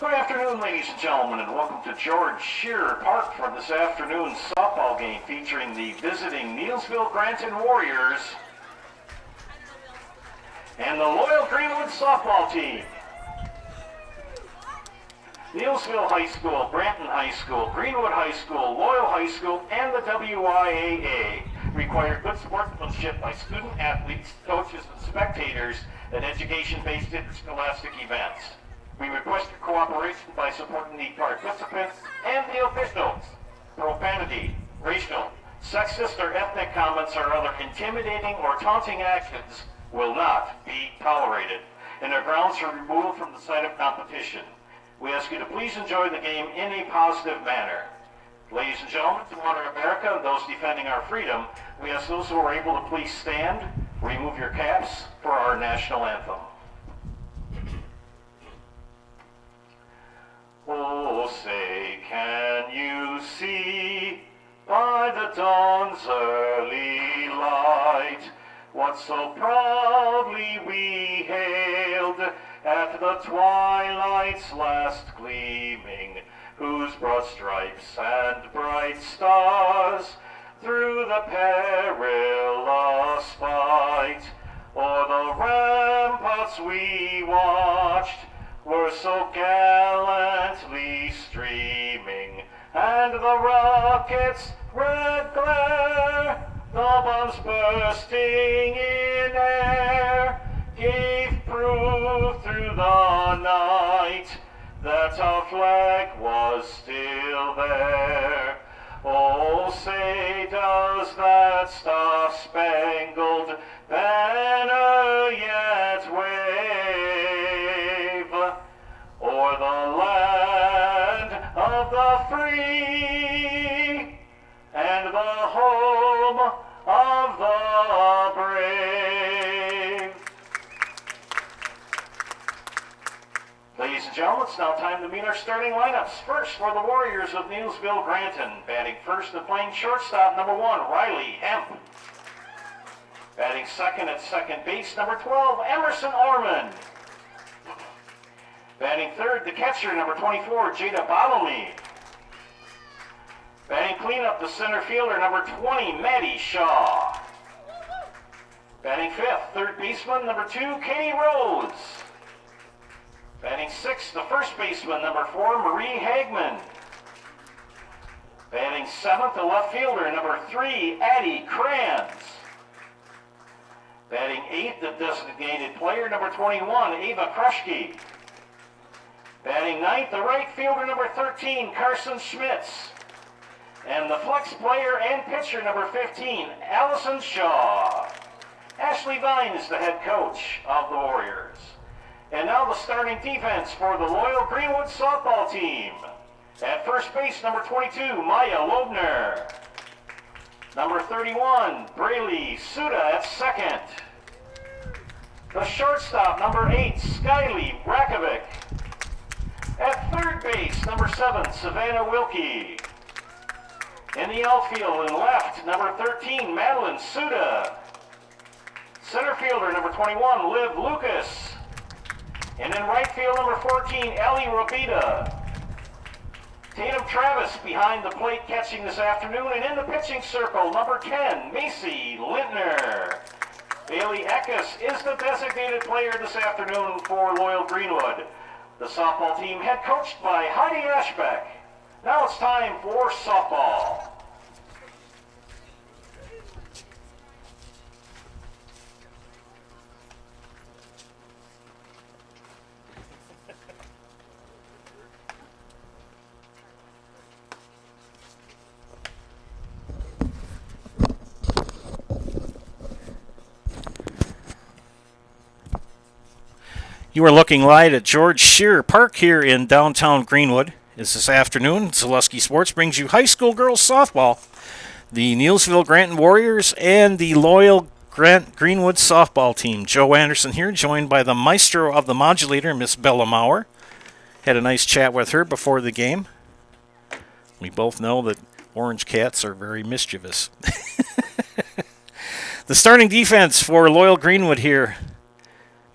Good afternoon, ladies and gentlemen, and welcome to George Shearer Park for this afternoon's softball game featuring the visiting Neillsville Granton Warriors and the loyal Greenwood softball team. Neillsville High School, Granton High School, Greenwood High School, Loyal High School, and the WIAA require good sportsmanship by student athletes, coaches, and spectators at education-based interscholastic events. We request your cooperation by supporting the participants and the officials. Profanity, racial, sexist, or ethnic comments or other intimidating or taunting actions will not be tolerated, and are grounds for removal from the site of competition. We ask you to please enjoy the game in a positive manner. Ladies and gentlemen, to honor America and those defending our freedom, we ask those who are able to please stand, remove your caps for our national anthem. Oh, say, can you see by the dawn's early light what so proudly we hailed at the twilight's last gleaming, whose broad stripes and bright stars through the perilous fight o'er the ramparts we watched were so gallantly streaming, and the rockets' red glare, the bombs bursting in air, gave proof through the night that our flag was still there. Oh, say, does that star-spangled banner yet wave o'er the land of the free and the home of the brave? Ladies and gentlemen, it's now time to meet our starting lineups. First, for the Warriors of Neillsville Granton, batting first and playing shortstop, number 1, Riley Hemp. Batting second at second base, number 12, Emerson Orman. Batting third, the catcher, number 24, Jada Bottlemy. Batting cleanup, the center fielder, number 20, Maddie Shaw. Batting fifth, third baseman, number 2, Katie Rose. Batting sixth, the first baseman, number 4, Marie Hagman. Batting seventh, the left fielder, number 3, Addie Kranz. Batting eighth, the designated player, number 21, Ava Kruschke. Batting ninth, the right fielder, number 13, Carson Schmitz. And the flex player and pitcher, number 15, Allison Shaw. Ashley Vine is the head coach of the Warriors. And now the starting defense for the loyal Greenwood softball team. At first base, number 22, Maya Lobner. Number 31, Braylee Suda at second. The shortstop, number 8, Skylee Rakovic. At third base, number 7, Savannah Wilkie. In the outfield and left, number 13, Madeline Suda. Center fielder, number 21, Liv Lucas. And in right field, number 14, Ellie Robita. Tatum Travis behind the plate catching this afternoon. And in the pitching circle, number 10, Macy Lintner. Bailey Eckes is the designated player this afternoon for Loyal Greenwood. The softball team head coached by Heidi Ashbeck. Now it's time for softball. You are looking live at George Shearer Park here in downtown Greenwood. This afternoon, Zaleski Sports brings you high school girls softball. The Neillsville Granton Warriors and the loyal Greenwood softball team. Joe Anderson here, joined by the maestro of the modulator, Miss Bella Maurer. Had a nice chat with her before the game. We both know that orange cats are very mischievous. The starting defense for Loyal Greenwood here.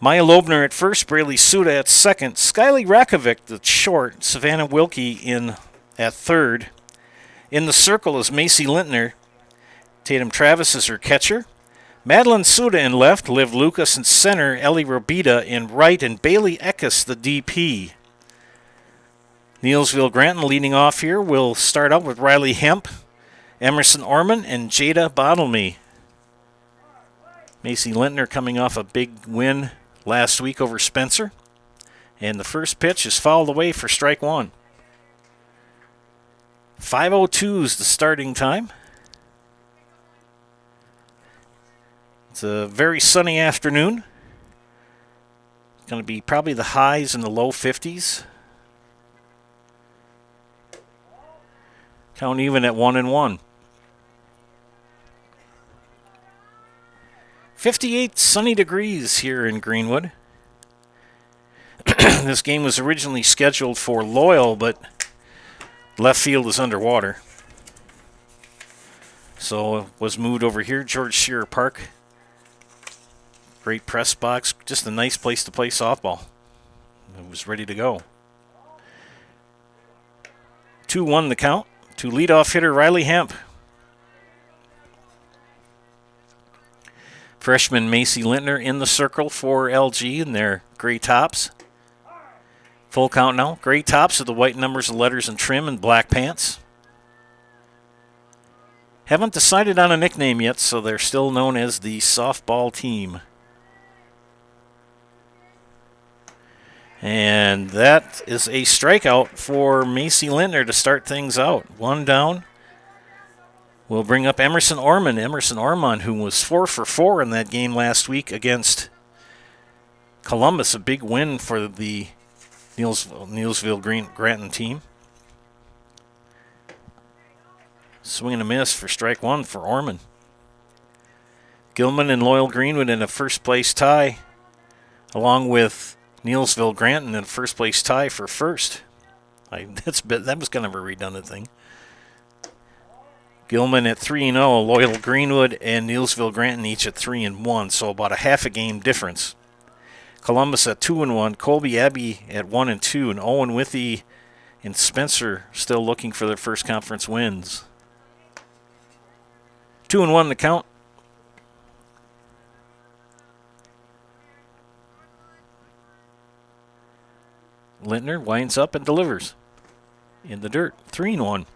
Maya Lobner at first, Braylee Suda at second, Skyly Rakovic at short, Savannah Wilkie in at third. In the circle is Macy Lintner. Tatum Travis is her catcher. Madeline Suda in left, Liv Lucas in center, Ellie Robita in right, and Bailey Eckes the DP. Neillsville Granton leading off here will start out with Riley Hemp, Emerson Orman, and Jada Bottlemy. Macy Lintner coming off a big win last week over Spencer. And the first pitch is fouled away for strike one. 5:02 is the starting time. It's a very sunny afternoon. It's going to be probably the highs in the low 50s. Count even at 1-1. 58 sunny degrees here in Greenwood. This game was originally scheduled for Loyal, but left field is underwater. So it was moved over here, George Shearer Park. Great press box, just a nice place to play softball. It was ready to go. 2-1 the count to leadoff hitter Riley Hemp. Freshman Macy Lintner in the circle for LG in their gray tops. Full count now. Gray tops with the white numbers and letters and trim and black pants. Haven't decided on a nickname yet, so they're still known as the softball team. And that is a strikeout for Macy Lintner to start things out. One down. We'll bring up Emerson Orman. Emerson Orman, who was 4 for 4 in that game last week against Columbus. A big win for the Neillsville Granton team. Swing and a miss for strike one for Orman. Gilman and Loyal Greenwood in a first place tie, along with Neillsville Granton in a first place tie for first. That was kind of a redundant thing. Gilman at 3-0, Loyal Greenwood and Neillsville Granton each at 3-1, so about a half a game difference. Columbus at 2-1, Colby Abbey at 1-2, and Owen Withy and Spencer still looking for their first conference wins. 2-1 the count. Lintner winds up and delivers in the dirt. 3-1.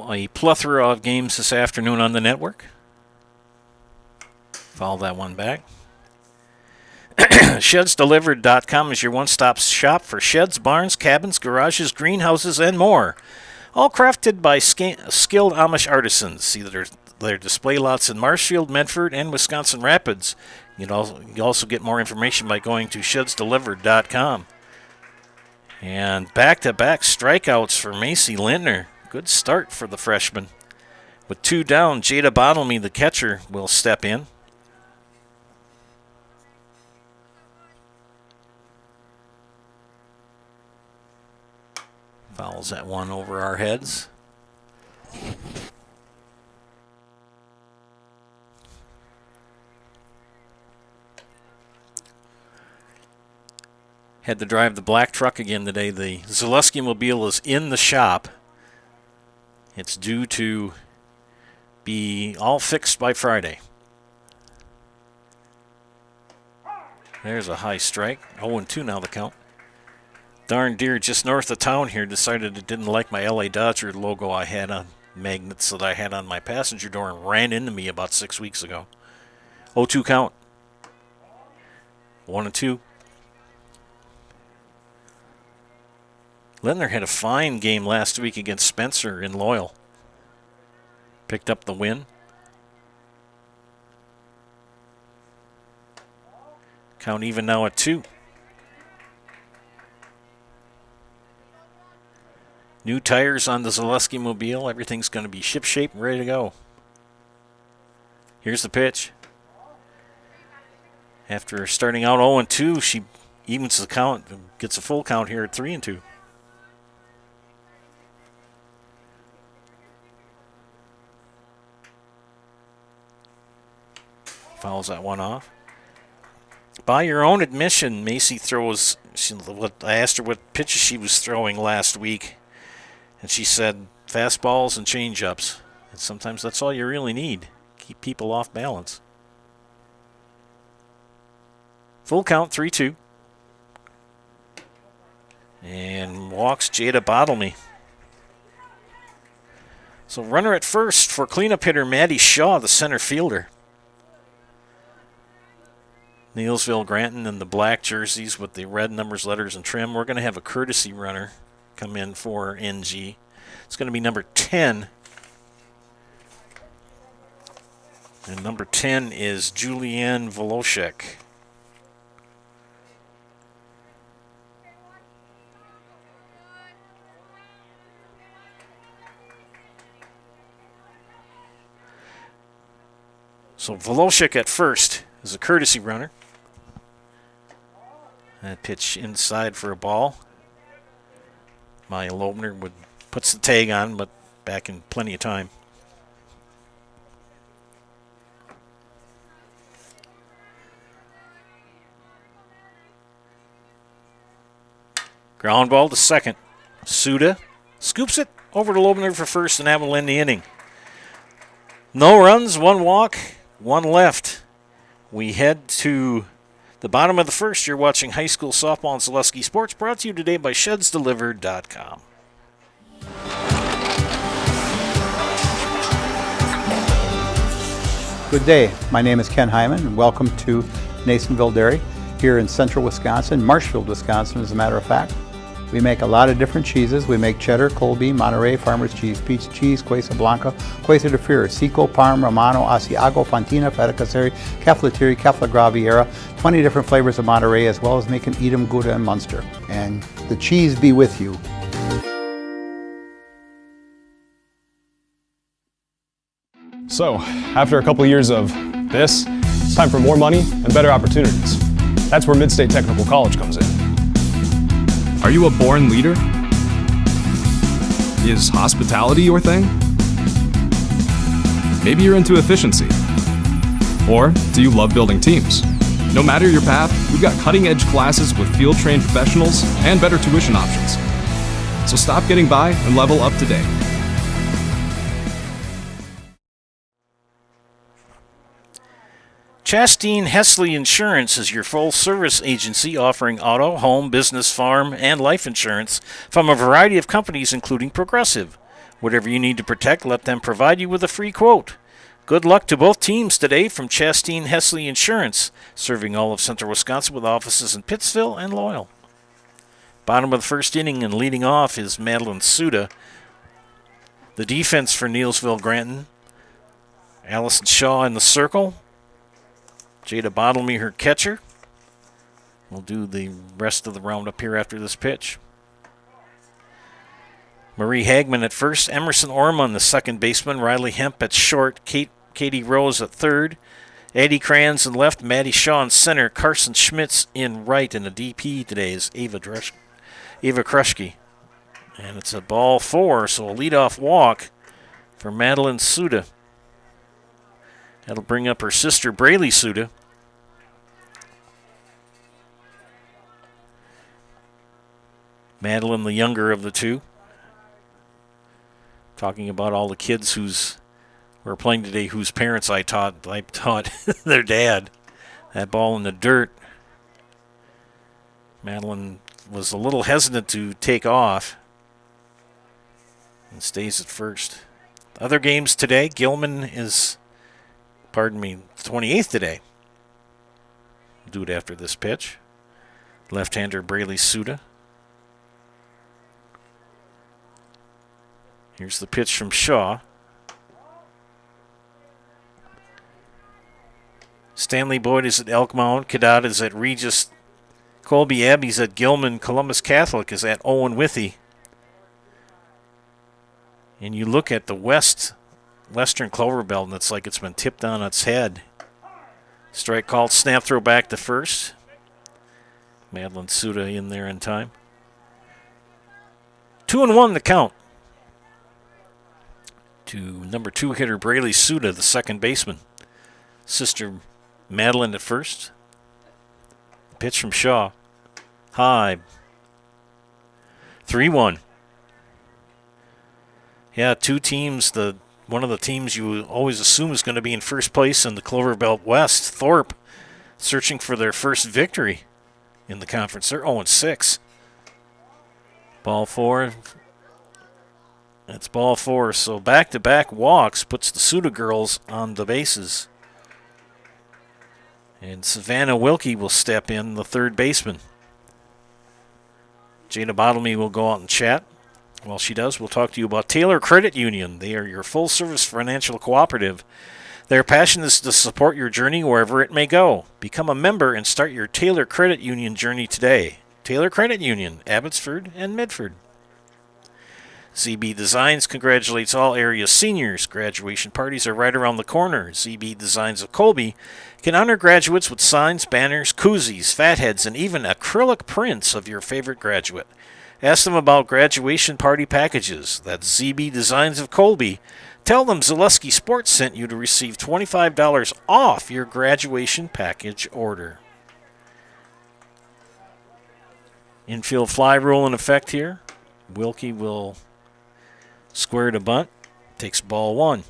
A plethora of games this afternoon on the network. Follow that one back. ShedsDelivered.com is your one-stop shop for sheds, barns, cabins, garages, greenhouses, and more. All crafted by skilled Amish artisans. See their display lots in Marshfield, Medford, and Wisconsin Rapids. You also get more information by going to ShedsDelivered.com. And back-to-back strikeouts for Macy Lintner. Good start for the freshman. With 2 down, Jada Bottlemy, the catcher, will step in. Fouls that one over our heads. Had to drive the black truck again today. The Zaleski Mobile is in the shop. It's due to be all fixed by Friday. There's a high strike. 0-2 now the count. Darn deer just north of town here decided it didn't like my LA Dodger logo I had on magnets that I had on my passenger door and ran into me about 6 weeks ago. 0-2 count. 1-2. Lintner had a fine game last week against Spencer in Loyal. Picked up the win. Count even now at 2. New tires on the Zaleski Mobile. Everything's going to be ship-shape and ready to go. Here's the pitch. After starting out 0-2, she evens the count, gets a full count here at 3-2. fouls that one off. By your own admission, Macy throws. I asked her what pitches she was throwing last week, and she said fastballs and changeups. And sometimes that's all you really need. Keep people off balance. Full count, 3-2. And walks Jada Bottlemy. So runner at first for cleanup hitter Maddie Shaw, the center fielder. Neillsville, Granton, and the black jerseys with the red numbers, letters, and trim. We're going to have a courtesy runner come in for NG. It's going to be number 10. And number 10 is Julianne Voloshek. So Voloshek at first is a courtesy runner. That pitch inside for a ball. Maya Lobner puts the tag on, but back in plenty of time. Ground ball to second. Suda scoops it over to Lobner for first, and that will end the inning. No runs, one walk, one left. We head to the bottom of the first. You're watching high school softball and Zaleski Sports, brought to you today by ShedsDelivered.com. Good day. My name is Ken Hyman, and welcome to Neillsville Dairy here in central Wisconsin, Marshfield, Wisconsin, as a matter of fact. We make a lot of different cheeses. We make cheddar, Colby, Monterey, Farmer's Cheese, Peach Cheese, Quesa Blanca, Quesa de Freer, Seco, Parm, Romano, Asiago, Fontina, Feta Caseri, Caflateri, Cafla Graviera, 20 different flavors of Monterey, as well as making Edam, Gouda, and Munster. And the cheese be with you. So, after a couple years of this, it's time for more money and better opportunities. That's where Mid-State Technical College comes in. Are you a born leader? Is hospitality your thing? Maybe you're into efficiency. Or do you love building teams? No matter your path, we've got cutting-edge classes with field-trained professionals and better tuition options. So stop getting by and level up today. Chastain Hesley Insurance is your full-service agency offering auto, home, business, farm, and life insurance from a variety of companies, including Progressive. Whatever you need to protect, let them provide you with a free quote. Good luck to both teams today from Chastain Hesley Insurance, serving all of central Wisconsin with offices in Pittsville and Loyal. Bottom of the first inning and leading off is Madeline Suda. The defense for Neillsville Granton, Allison Shaw in the circle. Jada Bottlemy, her catcher. We'll do the rest of the roundup here after this pitch. Marie Hagman at first. Emerson Orman, the second baseman. Riley Hemp at short. Katie Rose at third. Addie Kranz in left. Maddie Shaw in center. Carson Schmitz in right. And the DP today is Ava Kruschke. And it's a ball 4, so a leadoff walk for Madeline Suda. That'll bring up her sister, Braylee Suda. Madeline, the younger of the two. Talking about all the kids who are playing today whose parents I taught their dad. That ball in the dirt. Madeline was a little hesitant to take off and stays at first. Other games today, Gilman is... 28th today. Do it after this pitch. Left-hander Braylee Suda. Here's the pitch from Shaw. Stanley Boyd is at Elk Mound. Cadott is at Regis. Colby Abbey's at Gilman. Columbus Catholic is at Owen Withee. And you look at the Western Clover Belt, and it's like it's been tipped on its head. Strike called, snap throw back to first. Madeline Suda in there in time. 2-1 the count to number 2 hitter Braylee Suda, the second baseman. Sister Madeline at first. Pitch from Shaw. High. 3-1. Yeah, two teams. One of the teams you always assume is going to be in first place in the Clover Belt West, Thorpe, searching for their first victory in the conference. They're 0-6. Ball 4. That's ball 4. So back-to-back walks puts the Suda girls on the bases. And Savannah Wilkie will step in, the third baseman. Jada Bottlemy will go out and chat. While she does, we'll talk to you about Taylor Credit Union. They are your full-service financial cooperative. Their passion is to support your journey wherever it may go. Become a member and start your Taylor Credit Union journey today. Taylor Credit Union, Abbotsford and Medford. ZB Designs congratulates all area seniors. Graduation parties are right around the corner. ZB Designs of Colby can honor graduates with signs, banners, koozies, fatheads, and even acrylic prints of your favorite graduate. Ask them about graduation party packages. That's ZB Designs of Colby. Tell them Zaleski Sports sent you to receive $25 off your graduation package order. Infield fly rule in effect here. Wilkie will square to bunt. Takes ball 1.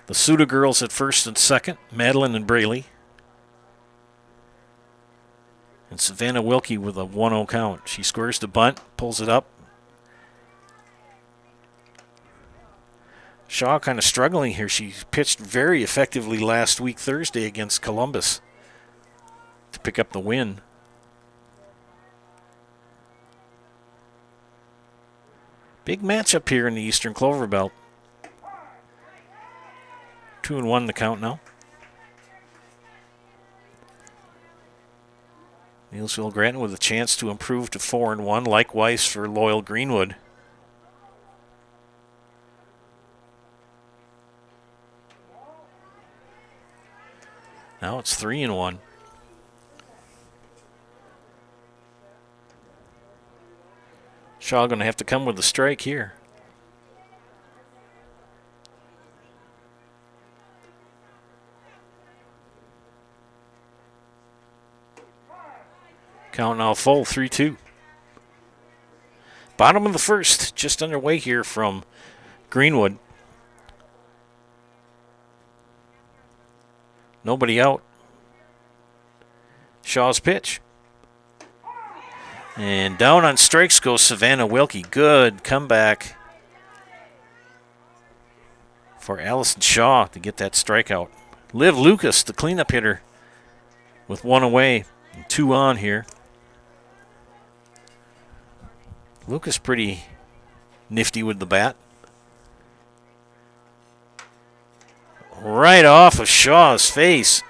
The Suda girls at first and second. Madeline and Braley. And Savannah Wilkie with a 1-0 count. She squares the bunt, pulls it up. Shaw kind of struggling here. She pitched very effectively last week, Thursday, against Columbus to pick up the win. Big matchup here in the Eastern Clover Belt. 2-1 the count now. Neillsville Granton with a chance to improve to 4-1. Likewise for Loyal Greenwood. Now it's 3-1. Shaw going to have to come with a strike here. Count now full, 3-2. Bottom of the first, just underway here from Greenwood. Nobody out. Shaw's pitch. And down on strikes goes Savannah Wilkie. Good comeback for Allison Shaw to get that strikeout. Liv Lucas, the cleanup hitter, with 1 away and 2 on here. Lucas pretty nifty with the bat. Right off of Shaw's face.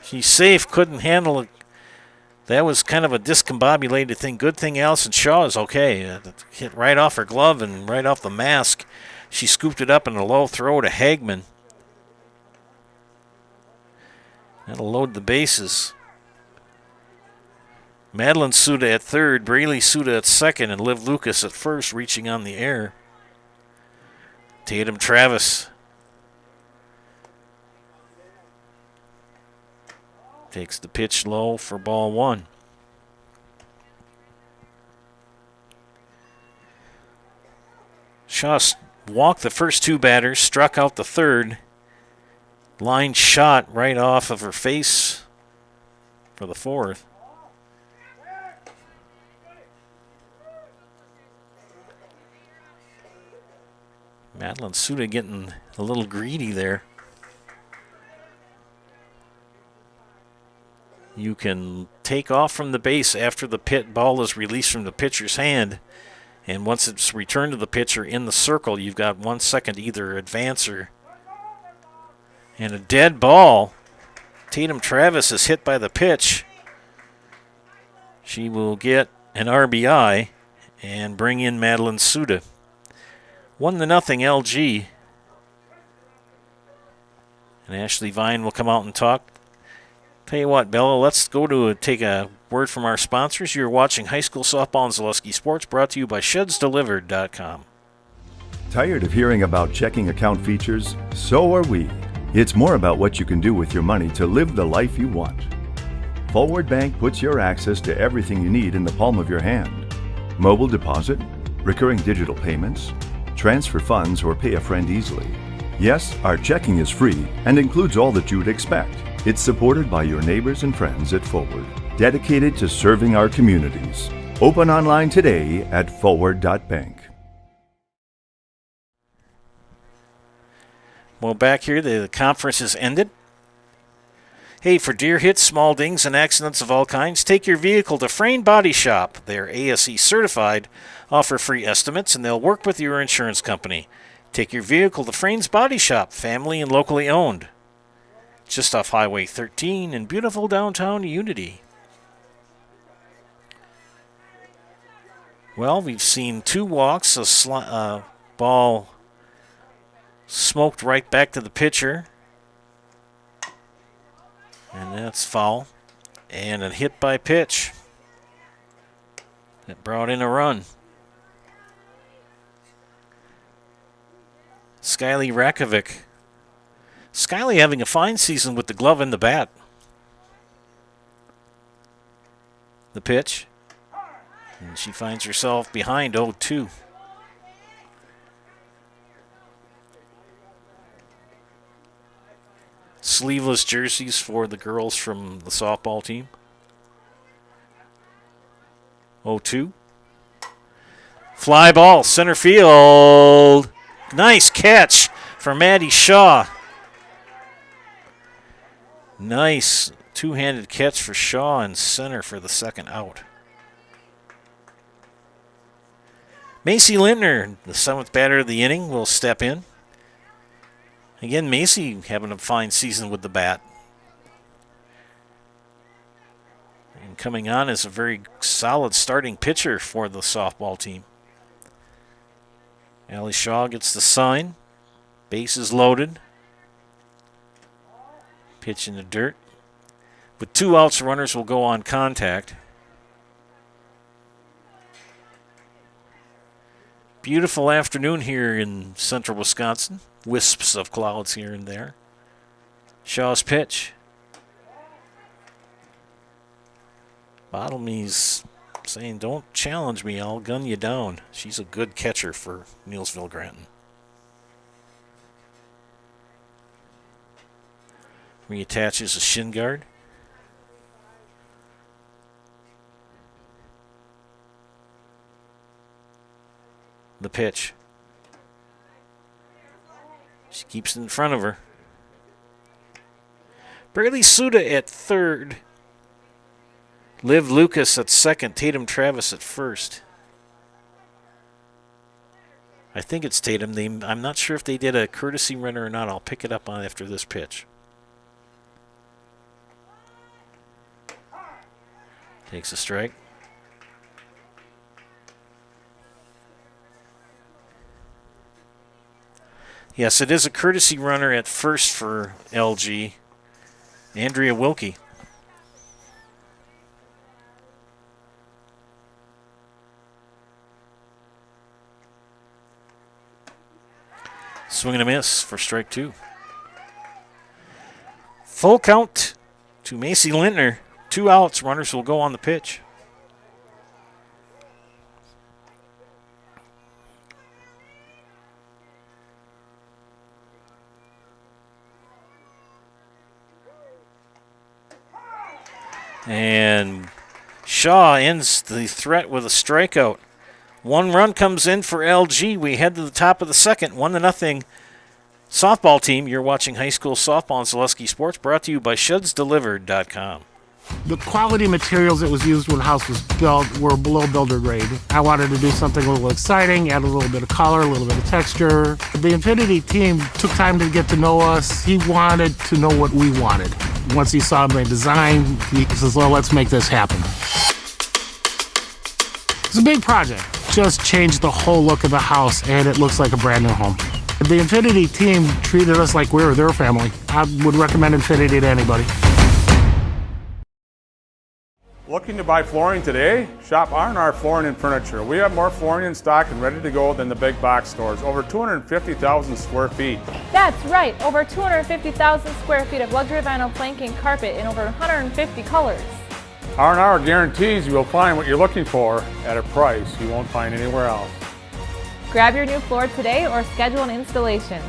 She's safe, couldn't handle it. That was kind of a discombobulated thing. Good thing Allison Shaw is okay. Hit right off her glove and right off the mask. She scooped it up in a low throw to Hagman. That'll load the bases. Madeline Suda at third, Braley Suda at second, and Liv Lucas at first, reaching on the air. Tatum Travis takes the pitch low for ball 1. Shaw walked the first 2 batters, struck out the third. Line shot right off of her face for the 4th. Madeline Suda getting a little greedy there. You can take off from the base after the ball is released from the pitcher's hand. And once it's returned to the pitcher in the circle, you've got 1 second to either advance or. And a dead ball. Tatum Travis is hit by the pitch. She will get an RBI and bring in Madeline Suda. 1-0 LG. And Ashley Vine will come out and talk. Tell you what, Bella, let's go to take a word from our sponsors. You're watching High School Softball and Zaleski Sports, brought to you by ShedsDelivered.com. Tired of hearing about checking account features? So are we. It's more about what you can do with your money to live the life you want. Forward Bank puts your access to everything you need in the palm of your hand. Mobile deposit, recurring digital payments, transfer funds, or pay a friend easily. Yes, our checking is free and includes all that you would expect. It's supported by your neighbors and friends at Forward, dedicated to serving our communities. Open online today at forward.bank. Well, back here, the conference has ended. Hey, for deer hits, small dings, and accidents of all kinds, take your vehicle to Frame Body Shop. They're ASE certified, offer free estimates, and they'll work with your insurance company. Take your vehicle to Frame's Body Shop, family and locally owned. Just off Highway 13 in beautiful downtown Unity. Well, we've seen 2 walks, a ball smoked right back to the pitcher. And that's foul. And a hit by pitch. That brought in a run. Skyly Rakovic. Skyly having a fine season with the glove and the bat. The pitch. And she finds herself behind 0-2. Sleeveless jerseys for the girls from the softball team. 0-2. Fly ball, center field. Nice catch for Maddie Shaw. Nice two-handed catch for Shaw in center for the second out. Macy Lindner, the 7th batter of the inning, will step in. Again, Macy having a fine season with the bat. And coming on as a very solid starting pitcher for the softball team. Allie Shaw gets the sign. Bases loaded. Pitch in the dirt. With 2 outs, runners will go on contact. Beautiful afternoon here in central Wisconsin. Wisps of clouds here and there. Shaw's pitch. Bottomy's saying, don't challenge me, I'll gun you down. She's a good catcher for Neillsville Granton. Reattaches a shin guard. The pitch. She keeps it in front of her. Braylee Suda at third. Liv Lucas at second. Tatum Travis at first. I think it's Tatum. I'm not sure if they did a courtesy runner or not. I'll pick it up on after this pitch. Takes a strike. Yes, it is a courtesy runner at first for LG. Andrea Wilkie. Swing and a miss for strike 2. Full count to Macy Lintner. 2 outs, runners will go on the pitch. And Shaw ends the threat with a strikeout. 1 run comes in for LG. We head to the top of the second. 1-0 softball team. You're watching high school softball on Zaleski Sports, brought to you by ShudsDelivered.com. The quality materials that was used when the house was built were below builder grade. I wanted to do something a little exciting, add a little bit of color, a little bit of texture. The Infinity team took time to get to know us. He wanted to know what we wanted. Once he saw my design, he says, well, let's make this happen. It's a big project. Just changed the whole look of the house, and it looks like a brand new home. The Infinity team treated us like we were their family. I would recommend Infinity to anybody. Looking to buy flooring today? Shop R&R Flooring and Furniture. We have more flooring in stock and ready to go than the big box stores. Over 250,000 square feet. That's right, over 250,000 square feet of luxury vinyl planking carpet in over 150 colors. R&R guarantees you will find what you're looking for at a price you won't find anywhere else. Grab your new floor today or schedule an installation.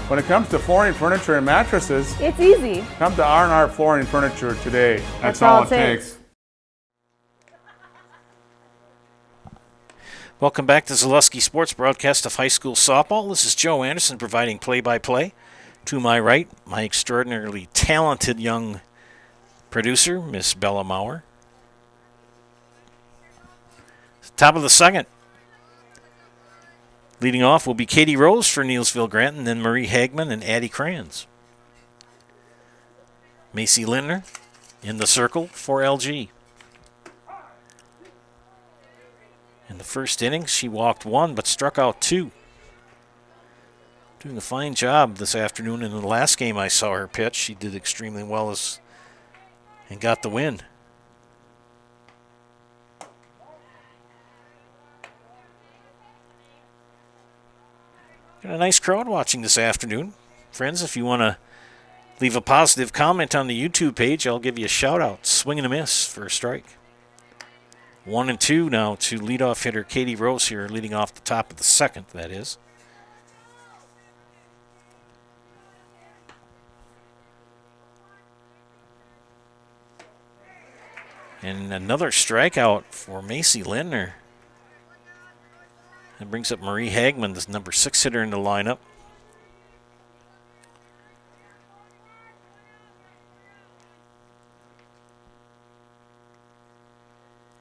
When it comes to flooring, furniture, and mattresses, It's easy. come to R&R Flooring and Furniture today. That's all it takes. Welcome back to Zaleski Sports broadcast of high school softball. This is Joe Anderson providing play-by-play. To my right, my extraordinarily talented young producer, Miss Bella Maurer. Top of the second. Leading off will be Katie Rose for Neillsville Granton, then Marie Hagman and Addie Kranz. Macy Lindner in the circle for LG. In the first inning, she walked 1 but struck out 2. Doing a fine job this afternoon. In the last game I saw her pitch, she did extremely well and got the win. Got a nice crowd watching this afternoon. Friends, if you want to leave a positive comment on the YouTube page, I'll give you a shout out. Swing and a miss for a strike. 1-2 now to leadoff hitter Katie Rose here, leading off the top of the second, that is. And another strikeout for Macy Lindner. That brings up Marie Hagman, the number 6 hitter in the lineup.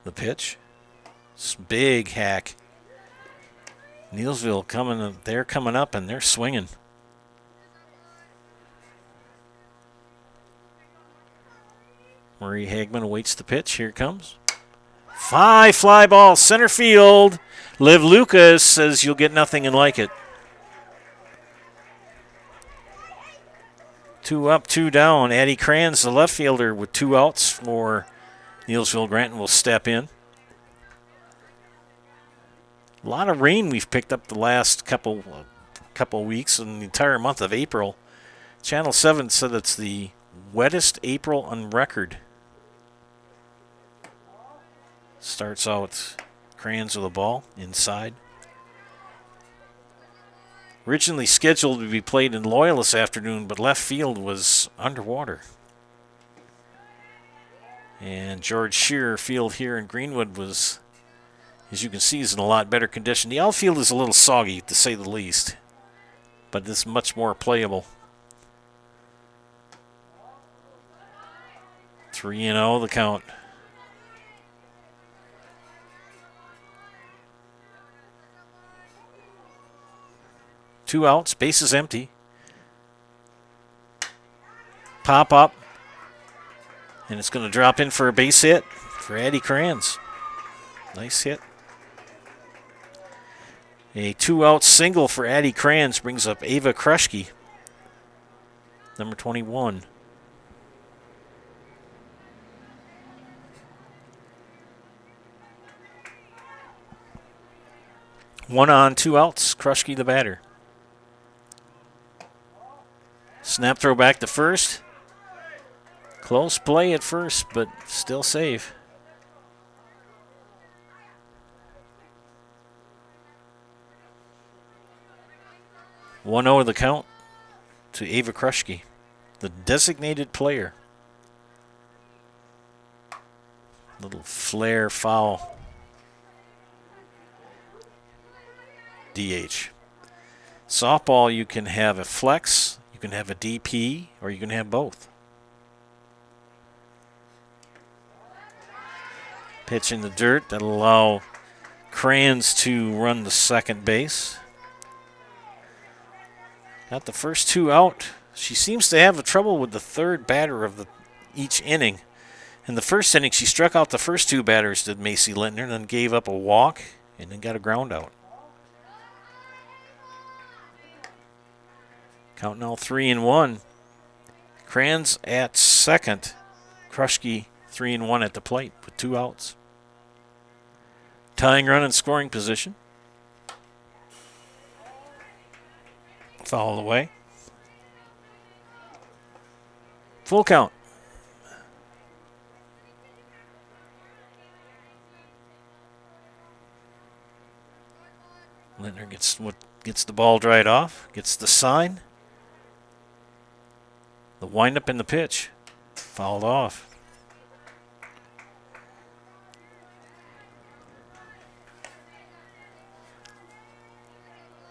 The pitch. Big hack. Neillsville they're coming up and they're swinging. Marie Hagman awaits the pitch. Here it comes. Fly ball, center field. Liv Lucas says you'll get nothing and like it. 2 up, 2 down. Addie Kranz, the left fielder, with 2 outs for Neillsville Granton will step in. A lot of rain we've picked up the last couple weeks and the entire month of April. Channel 7 said it's the wettest April on record. Starts out Kranz with a ball inside. Originally scheduled to be played in Loyal this afternoon, but left field was underwater. And George Shearer Field here in Greenwood was, as you can see, is in a lot better condition. The outfield is a little soggy, to say the least, but it's much more playable. 3-0 the count. Two outs, bases empty. Pop up. And it's going to drop in for a base hit for Addie Kranz. Nice hit. A 2-out single for Addie Kranz brings up Ava Kruschke, number 21. One on, 2 outs. Kruschke the batter. Snap throw back to first. Close play at first, but still safe. One 0 the count to Ava Kruschke, the designated player. Little flare foul. DH. Softball, you can have a flex, you can have a DP, or you can have both. Pitch in the dirt that'll allow Kranz to run the second base. Got the first 2 out. She seems to have trouble with the third batter of each inning. In the first inning, she struck out the first 2 batters, did Macy Lindner, then gave up a walk and then got a ground out. Count now 3-1. Kranz at second. Kruschke 3-1 at the plate with 2 outs. Tying run in scoring position. Foul away. Full count. Lintner gets the ball dried off, gets the sign. The windup in the pitch. Fouled off.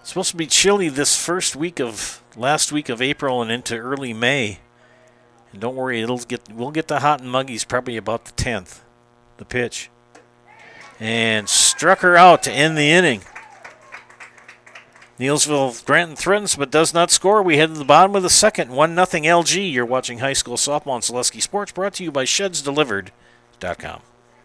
It's supposed to be chilly this last week of April and into early May. And don't worry, we'll get the hot and muggies probably about the 10th. The pitch. And struck her out to end the inning. Neillsville Granton threatens but does not score. We head to the bottom of the second. 1-0 LG. You're watching high school softball on Zaleski Sports, brought to you by ShedsDelivered.com.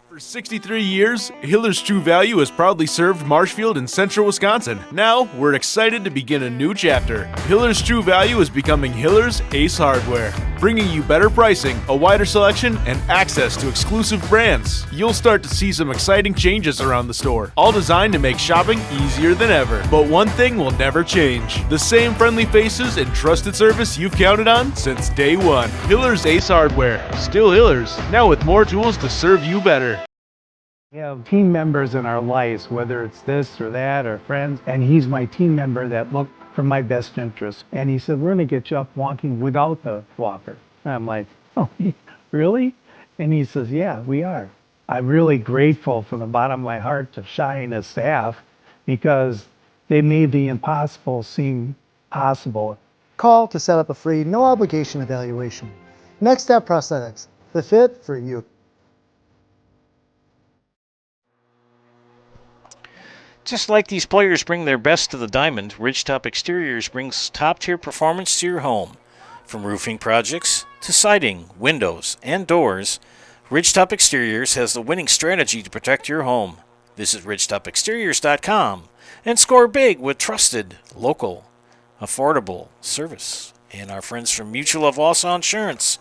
For 63 years, Hiller's True Value has proudly served Marshfield and central Wisconsin. Now, we're excited to begin a new chapter. Hiller's True Value is becoming Hiller's Ace Hardware, bringing you better pricing, a wider selection, and access to exclusive brands. You'll start to see some exciting changes around the store, all designed to make shopping easier than ever. But one thing will never change: the same friendly faces and trusted service you've counted on since day one. Hiller's Ace Hardware, still Hiller's, now with more tools to serve you better. We have team members in our lives, whether it's this or that or friends, and he's my team member that looked for my best interest. And he said, we're going to get you up walking without the walker. And I'm like, oh, really? And he says, yeah, we are. I'm really grateful from the bottom of my heart to Shai and his staff because they made the impossible seem possible. Call to set up a free, no obligation evaluation. Next Step Prosthetics, the fit for you. Just like these players bring their best to the diamond, Ridgetop Exteriors brings top-tier performance to your home. From roofing projects to siding, windows, and doors, Ridgetop Exteriors has the winning strategy to protect your home. Visit ridgetopexteriors.com and score big with trusted, local, affordable service. And our friends from Mutual of Wausau Insurance.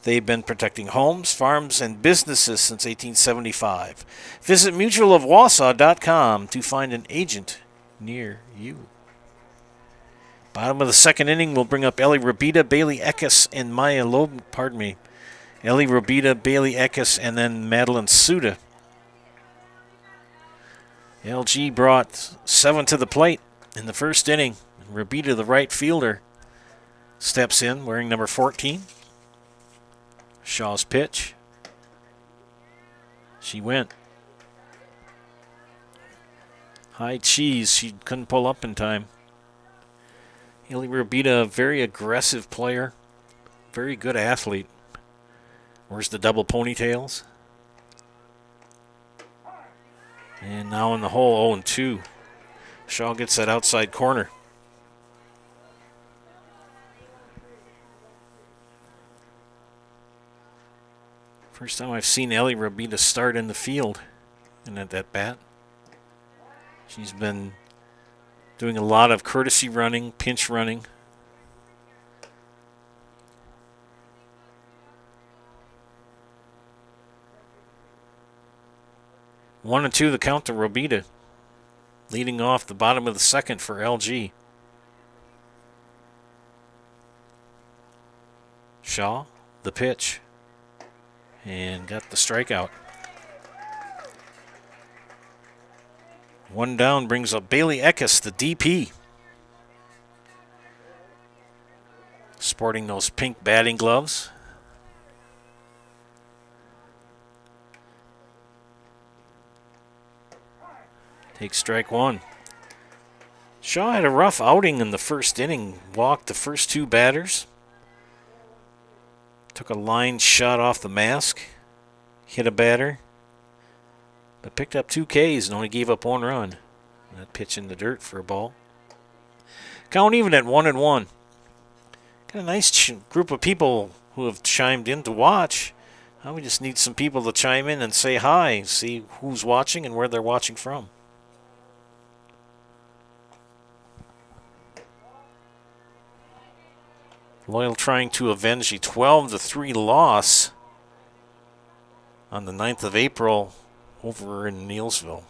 They've been protecting homes, farms, and businesses since 1875. Visit mutualofwausau.com to find an agent near you. Bottom of the second inning, we'll bring up Ellie Robita, Bailey Eckes, and Maya Loeb. Ellie Robita, Bailey Eckes, and then Madeline Suda. LG brought 7 to the plate in the first inning. Robita, the right fielder, steps in wearing number 14. Shaw's pitch. She went. High cheese. She couldn't pull up in time. Ellie Robita, a very aggressive player. Very good athlete. Where's the double ponytails? And now in the hole, 0-2. Shaw gets that outside corner. First time I've seen Ellie Robita start in the field and at that bat. She's been doing a lot of courtesy running, pinch running. One and two the count to Robita, leading off the bottom of the second for LG. Shaw, the pitch. And got the strikeout. One down brings up Bailey Eckes, the DP. Sporting those pink batting gloves. Takes strike one. Shaw had a rough outing in the first inning. Walked the first 2 batters. Took a line shot off the mask, hit a batter, but picked up 2 Ks and only gave up 1 run. That pitch in the dirt for a ball. Count even at 1-1. Got a nice group of people who have chimed in to watch. Now we just need some people to chime in and say hi, see who's watching and where they're watching from. Loyal trying to avenge a 12-3 loss on the 9th of April over in Neillsville.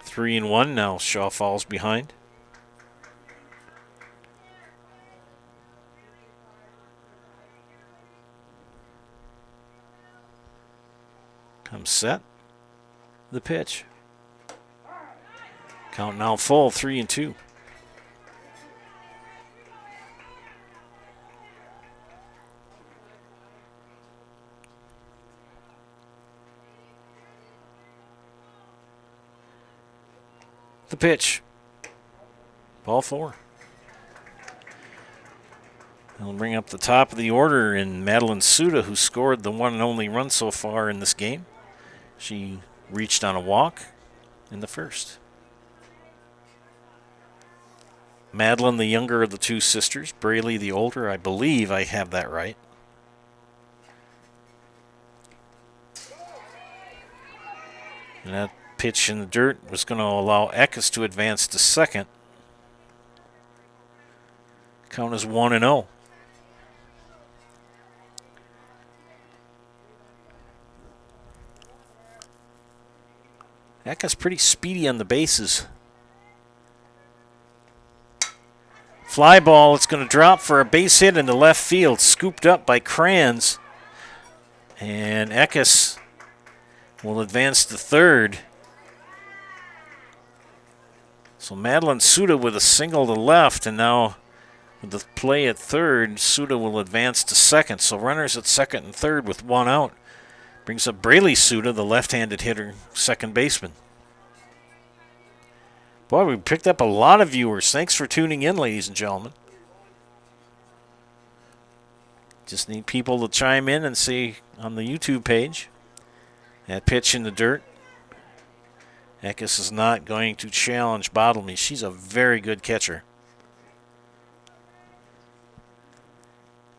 Three and one now. Shaw falls behind. Comes set. The pitch. Count now full, 3-2. The pitch. Ball four. They'll bring up the top of the order in Madeline Suda, who scored the one and only run so far in this game. She reached on a walk in the first. Madeline, the younger of the two sisters. Braley, the older. I believe I have that right. And that pitch in the dirt was going to allow Eckes to advance to second. Count is 1-0. Eckes pretty speedy on the bases. Fly ball, it's going to drop for a base hit into left field. Scooped up by Kranz. And Eckes will advance to third. So Madeline Suda with a single to left, and now with the play at third, Suda will advance to second. So runners at second and third with one out. Brings up Braley Suda, the left-handed hitter, second baseman. Boy, we picked up a lot of viewers. Thanks for tuning in, ladies and gentlemen. Just need people to chime in and see on the YouTube page. That pitch in the dirt. Eckes is not going to challenge Bottlemy. She's a very good catcher.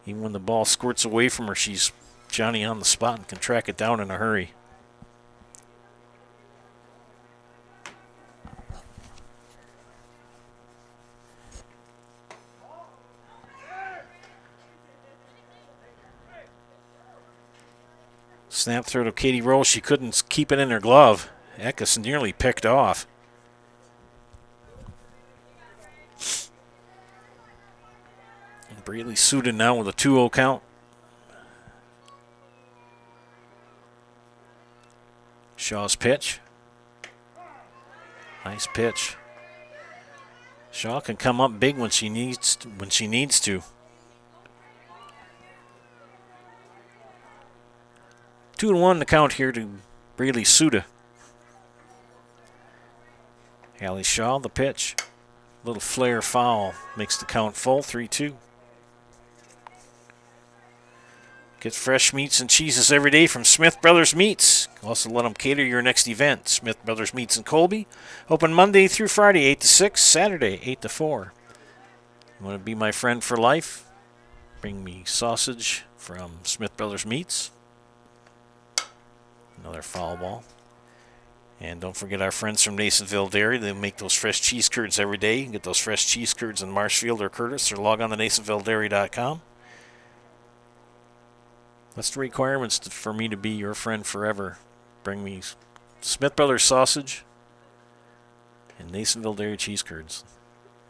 Even when the ball squirts away from her, she's Johnny on the spot and can track it down in a hurry. Snap throw to Katie Rose. She couldn't keep it in her glove. Eckes nearly picked off. And Braley Suda now with a 2-0 count. Shaw's pitch. Nice pitch. Shaw can come up big when she needs to. 2-1 the count here to Braley Suda. Allie Shaw, the pitch. Little flare foul makes the count full, 3-2. Get fresh meats and cheeses every day from Smith Brothers Meats. Also let them cater your next event. Smith Brothers Meats in Colby. Open Monday through Friday, 8 to 6. Saturday, 8 to 4. You want to be my friend for life? Bring me sausage from Smith Brothers Meats. Another foul ball. And don't forget our friends from Neillsville Dairy. They make those fresh cheese curds every day. You can get those fresh cheese curds in Marshfield or Curtis, or log on to neillsvilledairy.com. That's the requirements for me to be your friend forever. Bring me Smith Brothers sausage and Neillsville Dairy cheese curds.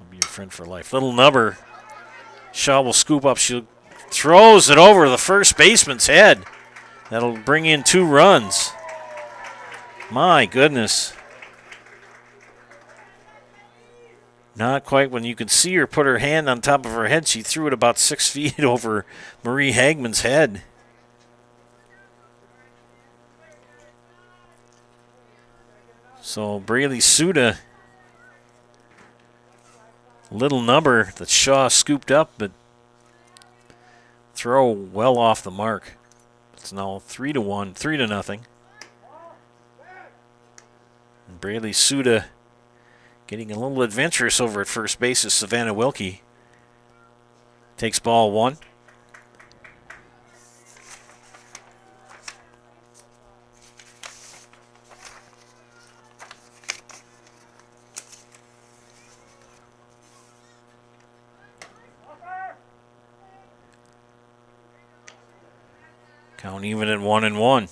I'll be your friend for life. Little nubber. Shaw will scoop up. She throws it over the first baseman's head. That'll bring in 2 runs. My goodness. Not quite when you could see her put her hand on top of her head. She threw it about 6 feet over Marie Hagman's head. So Braley Suda, little number that Shaw scooped up, but throw well off the mark. It's now 3-1, 3-0. And Braley Suda getting a little adventurous over at first base is Savannah Wilkie. Takes ball 1. Count even at 1-1.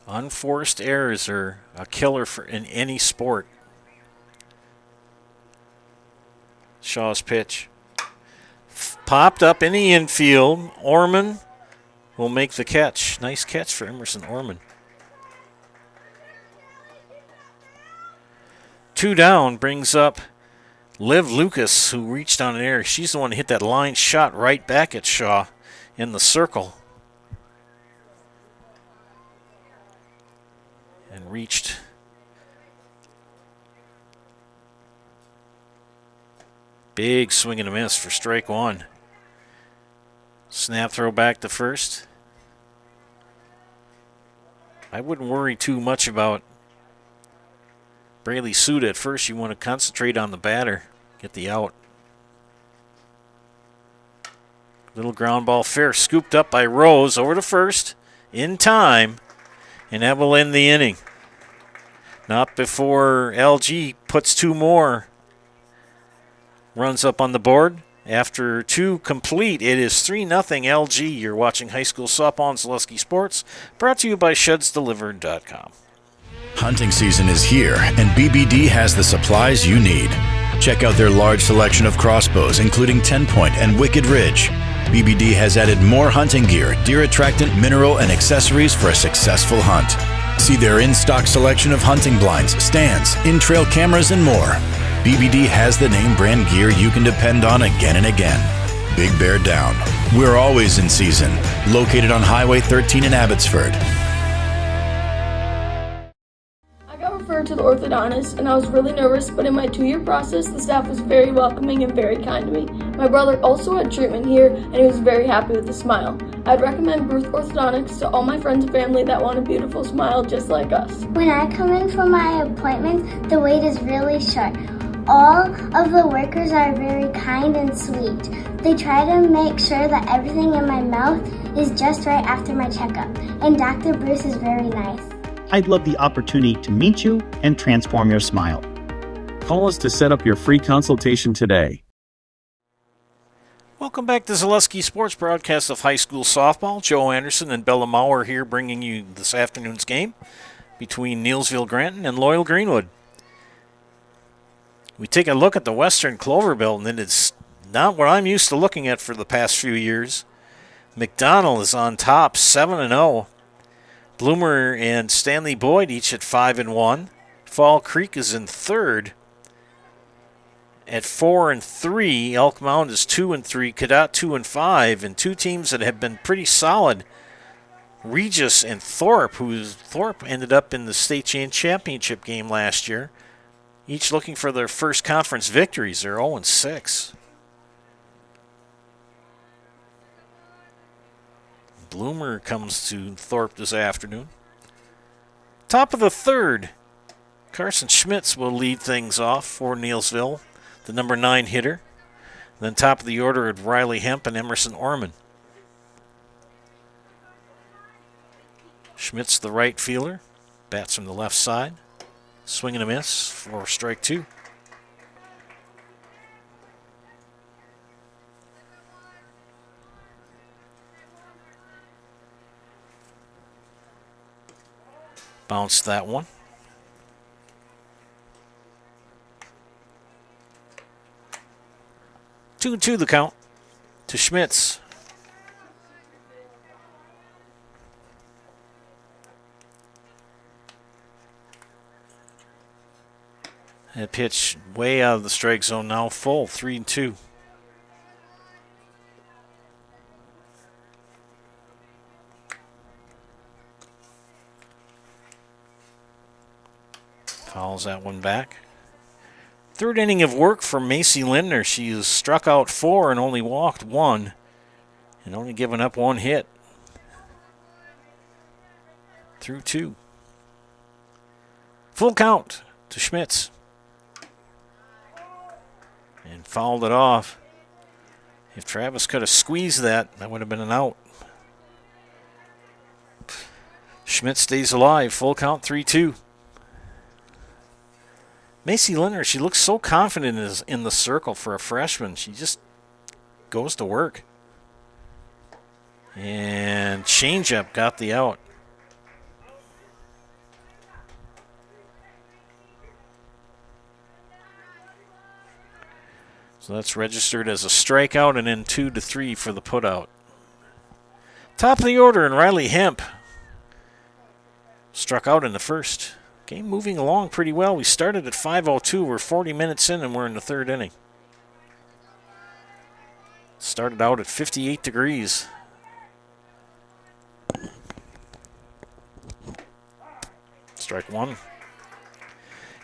Unforced errors are a killer in any sport. Shaw's pitch. Popped up in the infield. Orman will make the catch. Nice catch for Emerson Orman. 2 down brings up Liv Lucas, who reached on an air. She's the one who hit that line shot right back at Shaw in the circle. And reached. Big swing and a miss for strike 1. Snap throw back to first. I wouldn't worry too much about Braylee Suda at first. You want to concentrate on the batter, get the out. Little ground ball fair, scooped up by Rose over to first in time, and that will end the inning. Not before LG puts 2 more runs up on the board. After 2 complete, it is 3-0 LG. You're watching High School Softball on Zaleski Sports, brought to you by ShedsDelivered.com. Hunting season is here, and BBD has the supplies you need. Check out their large selection of crossbows, including 10-point and Wicked Ridge. BBD has added more hunting gear, deer attractant, mineral, and accessories for a successful hunt. See their in-stock selection of hunting blinds, stands, in-trail cameras, and more. BBD has the name brand gear you can depend on again and again. Big Bear Down. We're always in season. Located on Highway 13 in Abbotsford. I got referred to the orthodontist and I was really nervous, but in my 2-year process, the staff was very welcoming and very kind to me. My brother also had treatment here and he was very happy with the smile. I'd recommend Ruth Orthodontics to all my friends and family that want a beautiful smile just like us. When I come in for my appointments, the wait is really short. All of the workers are very kind and sweet. They try to make sure that everything in my mouth is just right after my checkup, and Dr. Bruce is very nice. I'd love the opportunity to meet you and transform your smile. Call us to set up your free consultation today. Welcome back to Zaleski Sports broadcast of high school softball. Joe Anderson and Bella Maurer here bringing you this afternoon's game between Neillsville Granton and Loyal Greenwood. We take a look at the Western Clover Belt, and it's not what I'm used to looking at for the past few years. McDonald is on top, 7-0. Bloomer and Stanley Boyd each at 5-1. Fall Creek is in third at 4-3. Elk Mound is 2-3. Cadott 2-5, and 2 teams that have been pretty solid. Regis and Thorpe, Thorpe ended up in the state championship game last year. Each looking for their first conference victories. They're 0-6. Bloomer comes to Thorpe this afternoon. Top of the third, Carson Schmitz will lead things off for Neillsville, the number 9 hitter. Then top of the order at Riley Hemp and Emerson Orman. Schmitz, the right fielder, bats from the left side. Swing and a miss for strike 2. Bounced that one. Two and 2 the count to Schmitz. That pitch way out of the strike zone now, full, 3-2. Fouls that one back. Third inning of work for Macy Lindner. She has struck out 4 and only walked 1 and only given up 1 hit. Through 2. Full count to Schmitz. And fouled it off. If Travis could have squeezed that, that would have been an out. Schmitz stays alive. Full count, 3-2. Macy Lindner, she looks so confident in the circle for a freshman. She just goes to work. And changeup got the out. So that's registered as a strikeout and then 2-3 for the putout. Top of the order, and Riley Hemp struck out in the first. Game moving along pretty well. We started at 5:02. We're 40 minutes in, and we're in the third inning. Started out at 58 degrees. Strike one.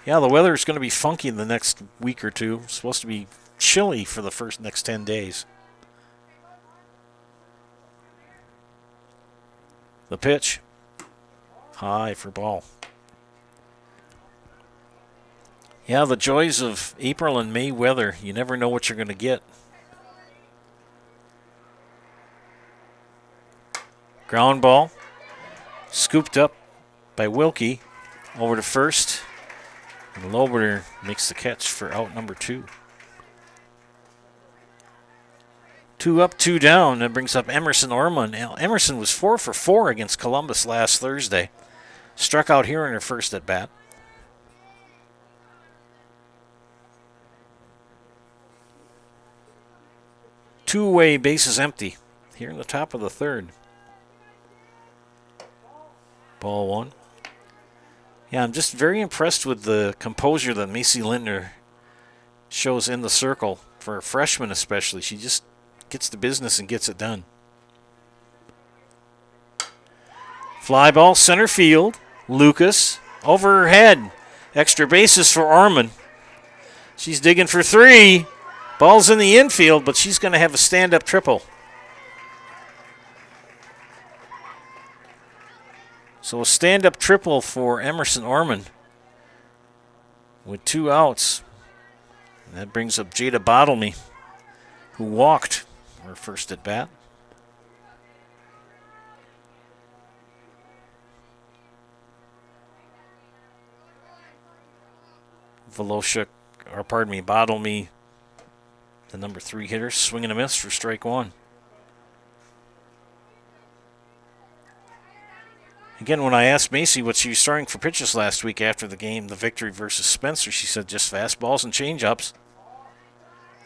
Yeah, the weather's going to be funky in the next week or two. It's supposed to be chilly for the next 10 days. The pitch. High for ball. Yeah, the joys of April and May weather. You never know what you're going to get. Ground ball. Scooped up by Wilkie. Over to first. And Loberter makes the catch for out number 2. 2 up, 2 down. That brings up Emerson Orman. Now, Emerson was 4 for 4 against Columbus last Thursday. Struck out here in her first at bat. Two away, bases empty here in the top of the third. Ball one. Yeah, I'm just very impressed with the composure that Macy Lindner shows in the circle. For a freshman especially, she just gets to business and gets it done. Fly ball, center field. Lucas over her head. Extra bases for Orman. She's digging for 3. Ball's in the infield, but she's going to have a stand-up triple. So a stand-up triple for Emerson Orman with 2 outs. And that brings up Jada Bottlemy, who walked her first at bat. Bottlemy, the number 3 hitter, swing and a miss for strike one. Again, when I asked Macy what she was throwing for pitches last week after the game, the victory versus Spencer, she said just fastballs and changeups.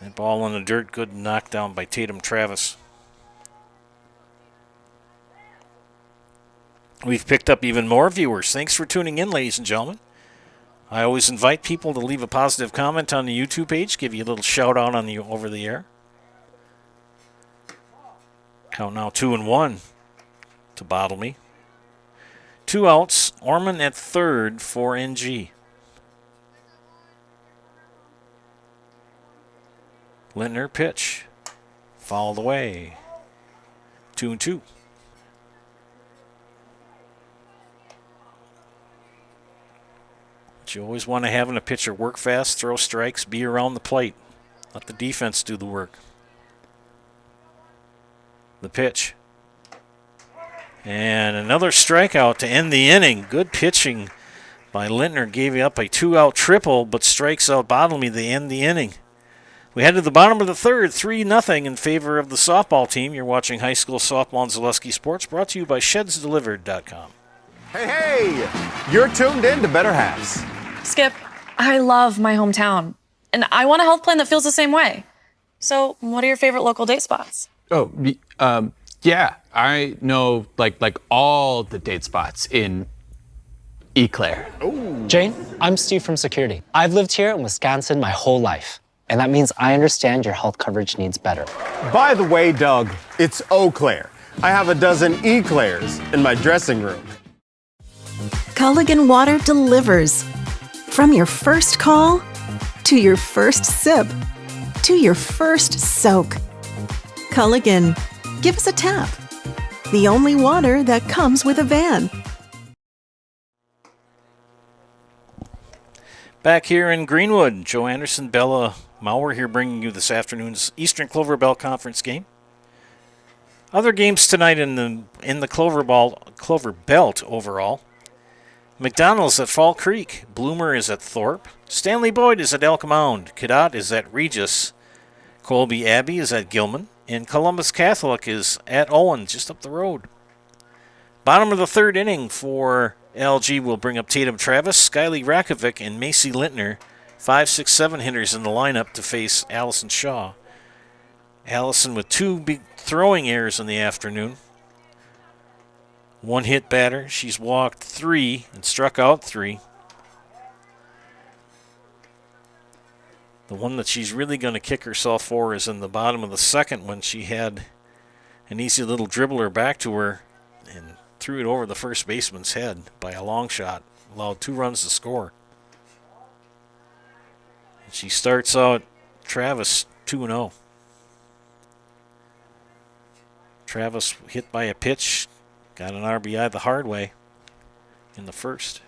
That ball in the dirt, good knockdown by Tatum Travis. We've picked up even more viewers. Thanks for tuning in, ladies and gentlemen. I always invite people to leave a positive comment on the YouTube page, give you a little shout out on the over the air. Count now 2-1 to Bottlemy. 2 outs, Orman at third for NG. Lindner pitch. Fouled away. 2-2. But you always want to have in a pitcher work fast, throw strikes, be around the plate. Let the defense do the work. The pitch. And another strikeout to end the inning. Good pitching by Lindner. Gave up a 2-out triple, but strikes out Bottlemy to end the inning. We head to the bottom of the third, 3-0 in favor of the softball team. You're watching high school softball and Zaleski Sports, brought to you by ShedsDelivered.com. Hey, you're tuned in to Better Halves. Skip, I love my hometown, and I want a health plan that feels the same way. So, what are your favorite local date spots? Oh, yeah, I know like all the date spots in Eau Claire. Jane, I'm Steve from Security. I've lived here in Wisconsin my whole life, and that means I understand your health coverage needs better. By the way, Doug, it's Eau Claire. I have a dozen Eclairs in my dressing room. Culligan Water delivers. From your first call, to your first sip, to your first soak. Culligan, give us a tap. The only water that comes with a van. Back here in Greenwood, Joe Anderson, Bella Maurer here bringing you this afternoon's Eastern Clover Belt Conference game. Other games tonight in the Clover Belt overall. McDonald's at Fall Creek. Bloomer is at Thorpe. Stanley Boyd is at Elk Mound. Cadott is at Regis. Colby Abbey is at Gilman. And Columbus Catholic is at Owen, just up the road. Bottom of the third inning for LG will bring up Tatum Travis, Skyly Rakovic, and Macy Lintner. 5, 6, 7 hitters in the lineup to face Allison Shaw. Allison with 2 big throwing errors in the afternoon. 1 hit batter. She's walked 3 and struck out 3. The one that she's really going to kick herself for is in the bottom of the second when she had an easy little dribbler back to her and threw it over the first baseman's head by a long shot. Allowed 2 runs to score. And she starts out Travis 2-0. Travis hit by a pitch, got an RBI the hard way in the first.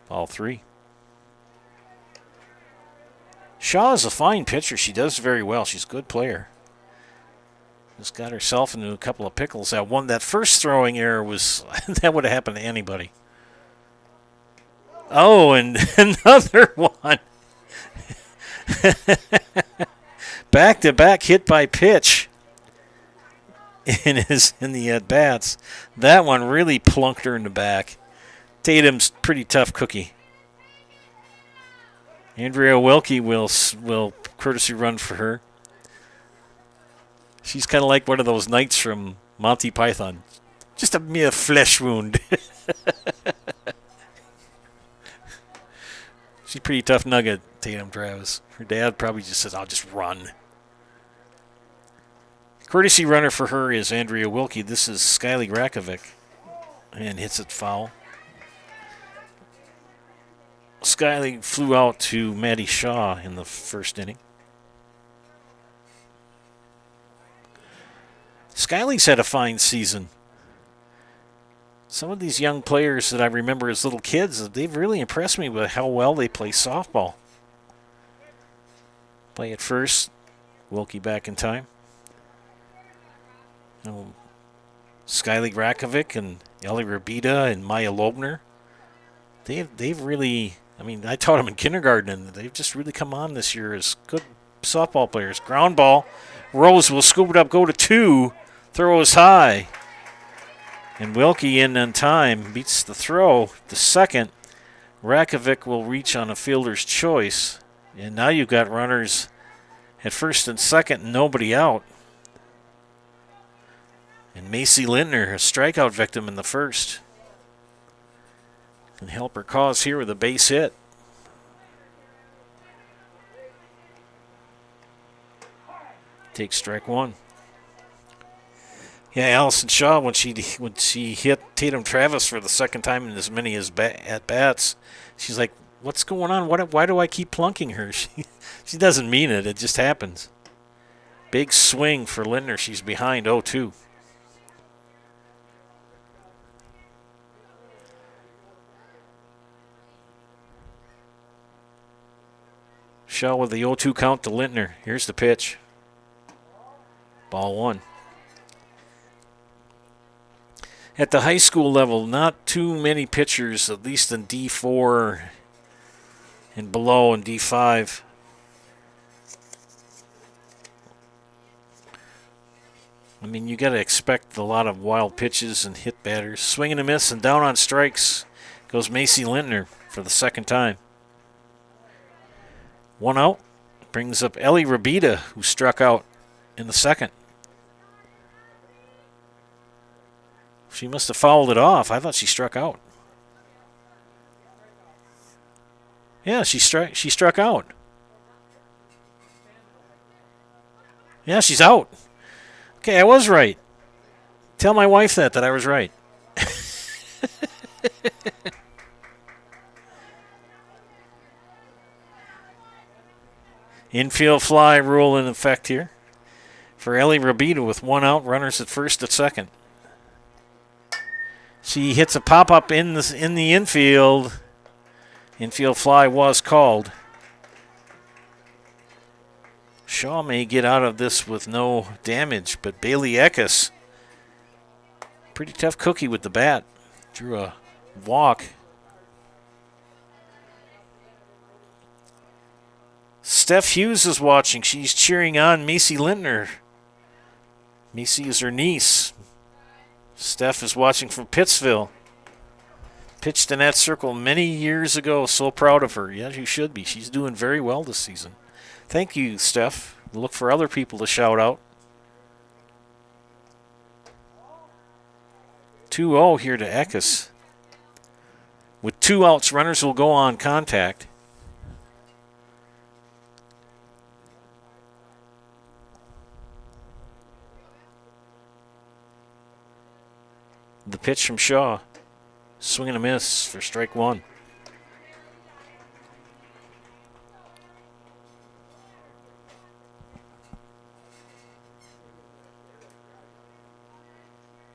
All 3. Shaw is a fine pitcher. She does very well. She's a good player. Just got herself into a couple of pickles. That first throwing error was that would have happened to anybody. Oh, and another one. Back-to-back hit by pitch in the at-bats. That one really plunked her in the back. Tatum's pretty tough cookie. Andrea Wilkie will courtesy run for her. She's kind of like one of those knights from Monty Python. Just a mere flesh wound. She's a pretty tough nugget, Tatum Travis. Her dad probably just says, I'll just run. Courtesy runner for her is Andrea Wilkie. This is Skyly Rakovic. And hits it foul. Skyly flew out to Maddie Shaw in the first inning. Skyly's had a fine season. Some of these young players that I remember as little kids, they've really impressed me with how well they play softball. Play at first. Wilkie back in time. Skyly Rakovic and Ellie Rabida and Maya Lobner. They've really, I taught them in kindergarten, and they've just really come on this year as good softball players. Ground ball. Rose will scoop it up, go to 2. Throw is high. And Wilkie in on time beats the throw. The second, Rakovic will reach on a fielder's choice. And now you've got runners at first and second, and nobody out. And Macy Lintner, a strikeout victim in the first, can help her cause here with a base hit. Takes strike 1. Yeah, Allison Shaw, when she hit Tatum Travis for the second time in as many as at-bats, she's like, what's going on? Why do I keep plunking her? She doesn't mean it. It just happens. Big swing for Lintner. She's behind 0-2. Shaw with the 0-2 count to Lintner. Here's the pitch. Ball 1. At the high school level, not too many pitchers, at least in D4 and below in D5. You got to expect a lot of wild pitches and hit batters. Swing and a miss, and down on strikes goes Macy Lintner for the second time. 1 out. Brings up Ellie Rabida, who struck out in the second. She must have fouled it off. I thought she struck out. Yeah, she struck out. Yeah, she's out. Okay, I was right. Tell my wife that I was right. Infield fly rule in effect here for Ellie Rabida with 1 out, runners at first, at second. She hits a pop-up in the infield. Infield fly was called. Shaw may get out of this with no damage, but Bailey Eckes Pretty tough cookie with the bat. Drew a walk. Steph Hughes is watching. She's cheering on Macy Lintner. Macy is her niece. Steph is watching from Pittsville. Pitched in that circle many years ago. So proud of her. Yeah, you should be. She's doing very well this season. Thank you, Steph. Look for other people to shout out. 2-0 here to Eckes. With 2 outs, runners will go on contact. The pitch from Shaw. Swing and a miss for strike 1.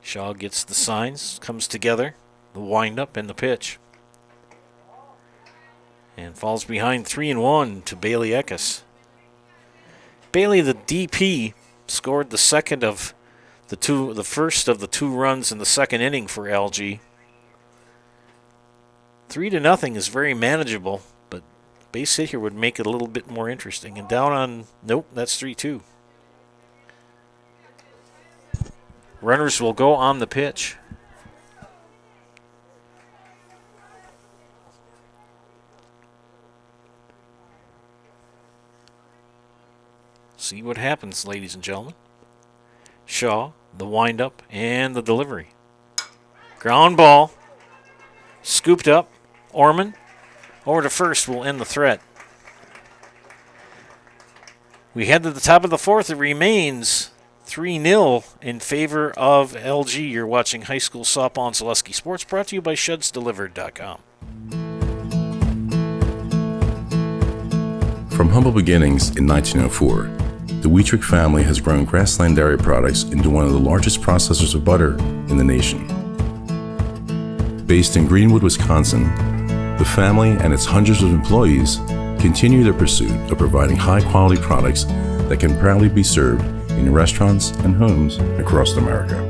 Shaw gets the signs, comes together, the windup and the pitch. And falls behind 3-1 to Bailey Eckes. Bailey, the DP, scored the first of the 2 runs in the second inning for LG. 3-0 is very manageable, but base hit here would make it a little bit more interesting. And down on, nope, that's 3-2. Runners will go on the pitch. See what happens, ladies and gentlemen. Shaw, the windup, and the delivery. Ground ball. Scooped up. Orman over to first will end the threat. We head to the top of the 4th. It remains 3-0 in favor of LG. You're watching high school softball on Zaleski Sports, brought to you by ShedsDelivered.com. From humble beginnings in 1904, the Wheatrick family has grown Grassland Dairy Products into one of the largest processors of butter in the nation. Based in Greenwood, Wisconsin, the family and its hundreds of employees continue their pursuit of providing high-quality products that can proudly be served in restaurants and homes across America.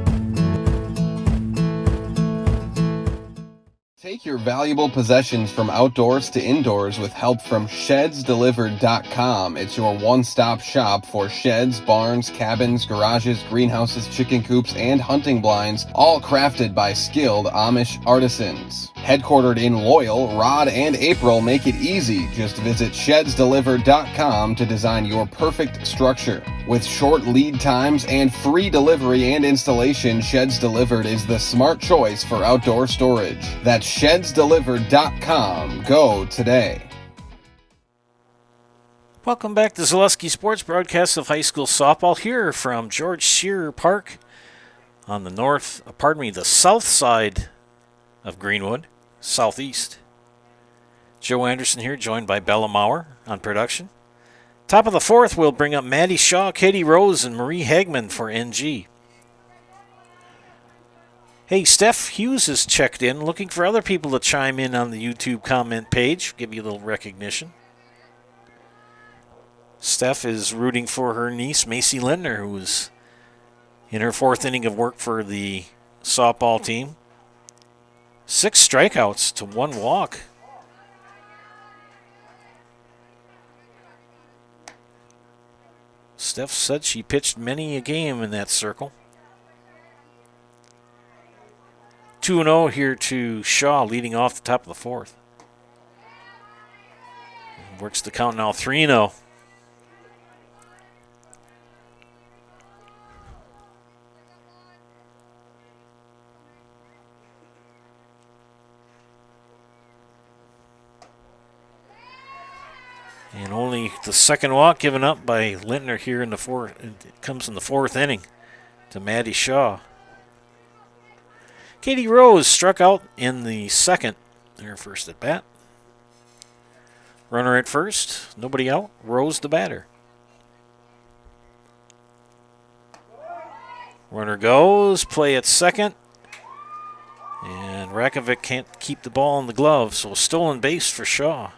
Take your valuable possessions from outdoors to indoors with help from ShedsDelivered.com. It's your one-stop shop for sheds, barns, cabins, garages, greenhouses, chicken coops, and hunting blinds, all crafted by skilled Amish artisans. Headquartered in Loyal, Rod and April make it easy. Just visit ShedsDelivered.com to design your perfect structure. With short lead times and free delivery and installation, Sheds Delivered is the smart choice for outdoor storage. That's ShedsDelivered.com. Go today. Welcome back to Zaleski Sports, broadcast of high school softball here from George Shearer Park on the south side of Greenwood, southeast. Joe Anderson here, joined by Bella Maurer on production. Top of the 4th, we'll bring up Maddie Shaw, Katie Rose, and Marie Hagman for NG. Hey, Steph Hughes is checked in, looking for other people to chime in on the YouTube comment page, give you a little recognition. Steph is rooting for her niece, Macy Lintner, who is in her 4th inning of work for the softball team. 6 strikeouts to 1 walk. Steph said she pitched many a game in that circle. 2-0 here to Shaw, leading off the top of the 4th. Works the count now, 3-0. And only the second walk given up by Lintner here in the 4th. It comes in the 4th inning to Maddie Shaw. Katie Rose struck out in the 2nd, her first at bat. Runner at first, nobody out. Rose the batter. Runner goes, play at second. And Rakovic can't keep the ball in the glove, so a stolen base for Shaw.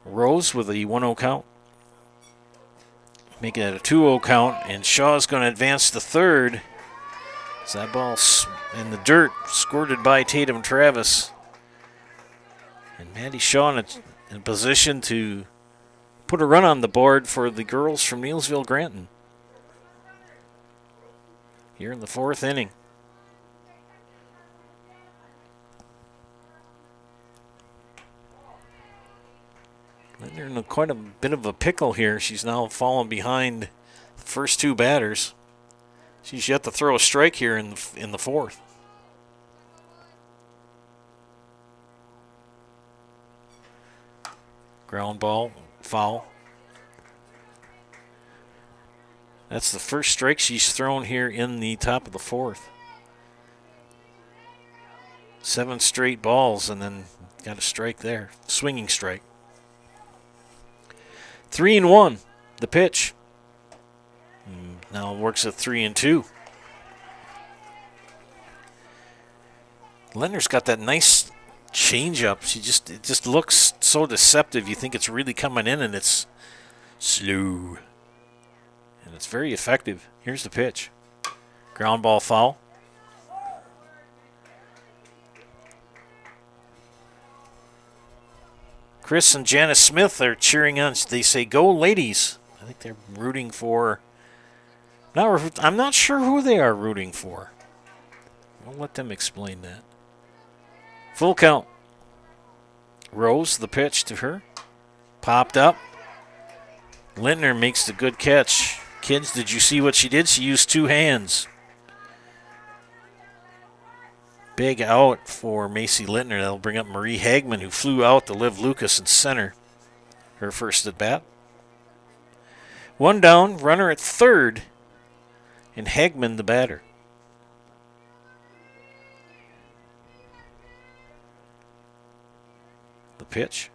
Rose with a 1-0 count. Making it a 2-0 count, and Shaw's going to advance to third. As that ball's in the dirt, squirted by Tatum Travis. And Maddie Shaw in a position to put a run on the board for the girls from Neillsville Granton. Here in the 4th inning. They're in quite a bit of a pickle here. She's now fallen behind the first 2 batters. She's yet to throw a strike here in the 4th. Ground ball, foul. That's the first strike she's thrown here in the top of the 4th. 7 straight balls and then got a strike there. Swinging strike. 3-1, the pitch. Now it works at 3-2. Lendner's got that nice changeup. It just looks so deceptive. You think it's really coming in, and it's slow. And it's very effective. Here's the pitch. Ground ball foul. Chris and Janice Smith are cheering on. They say, "Go ladies." I think they're rooting for... I'm not sure who they are rooting for. I'll let them explain that. Full count. Rose, the pitch to her. Popped up. Lindner makes the good catch. Kids, did you see what she did? She used 2 hands. Big out for Macy Lindner. That'll bring up Marie Hagman, who flew out to Liv Lucas in center. Her first at bat. 1 down, runner at third, and Hagman the batter. The pitch.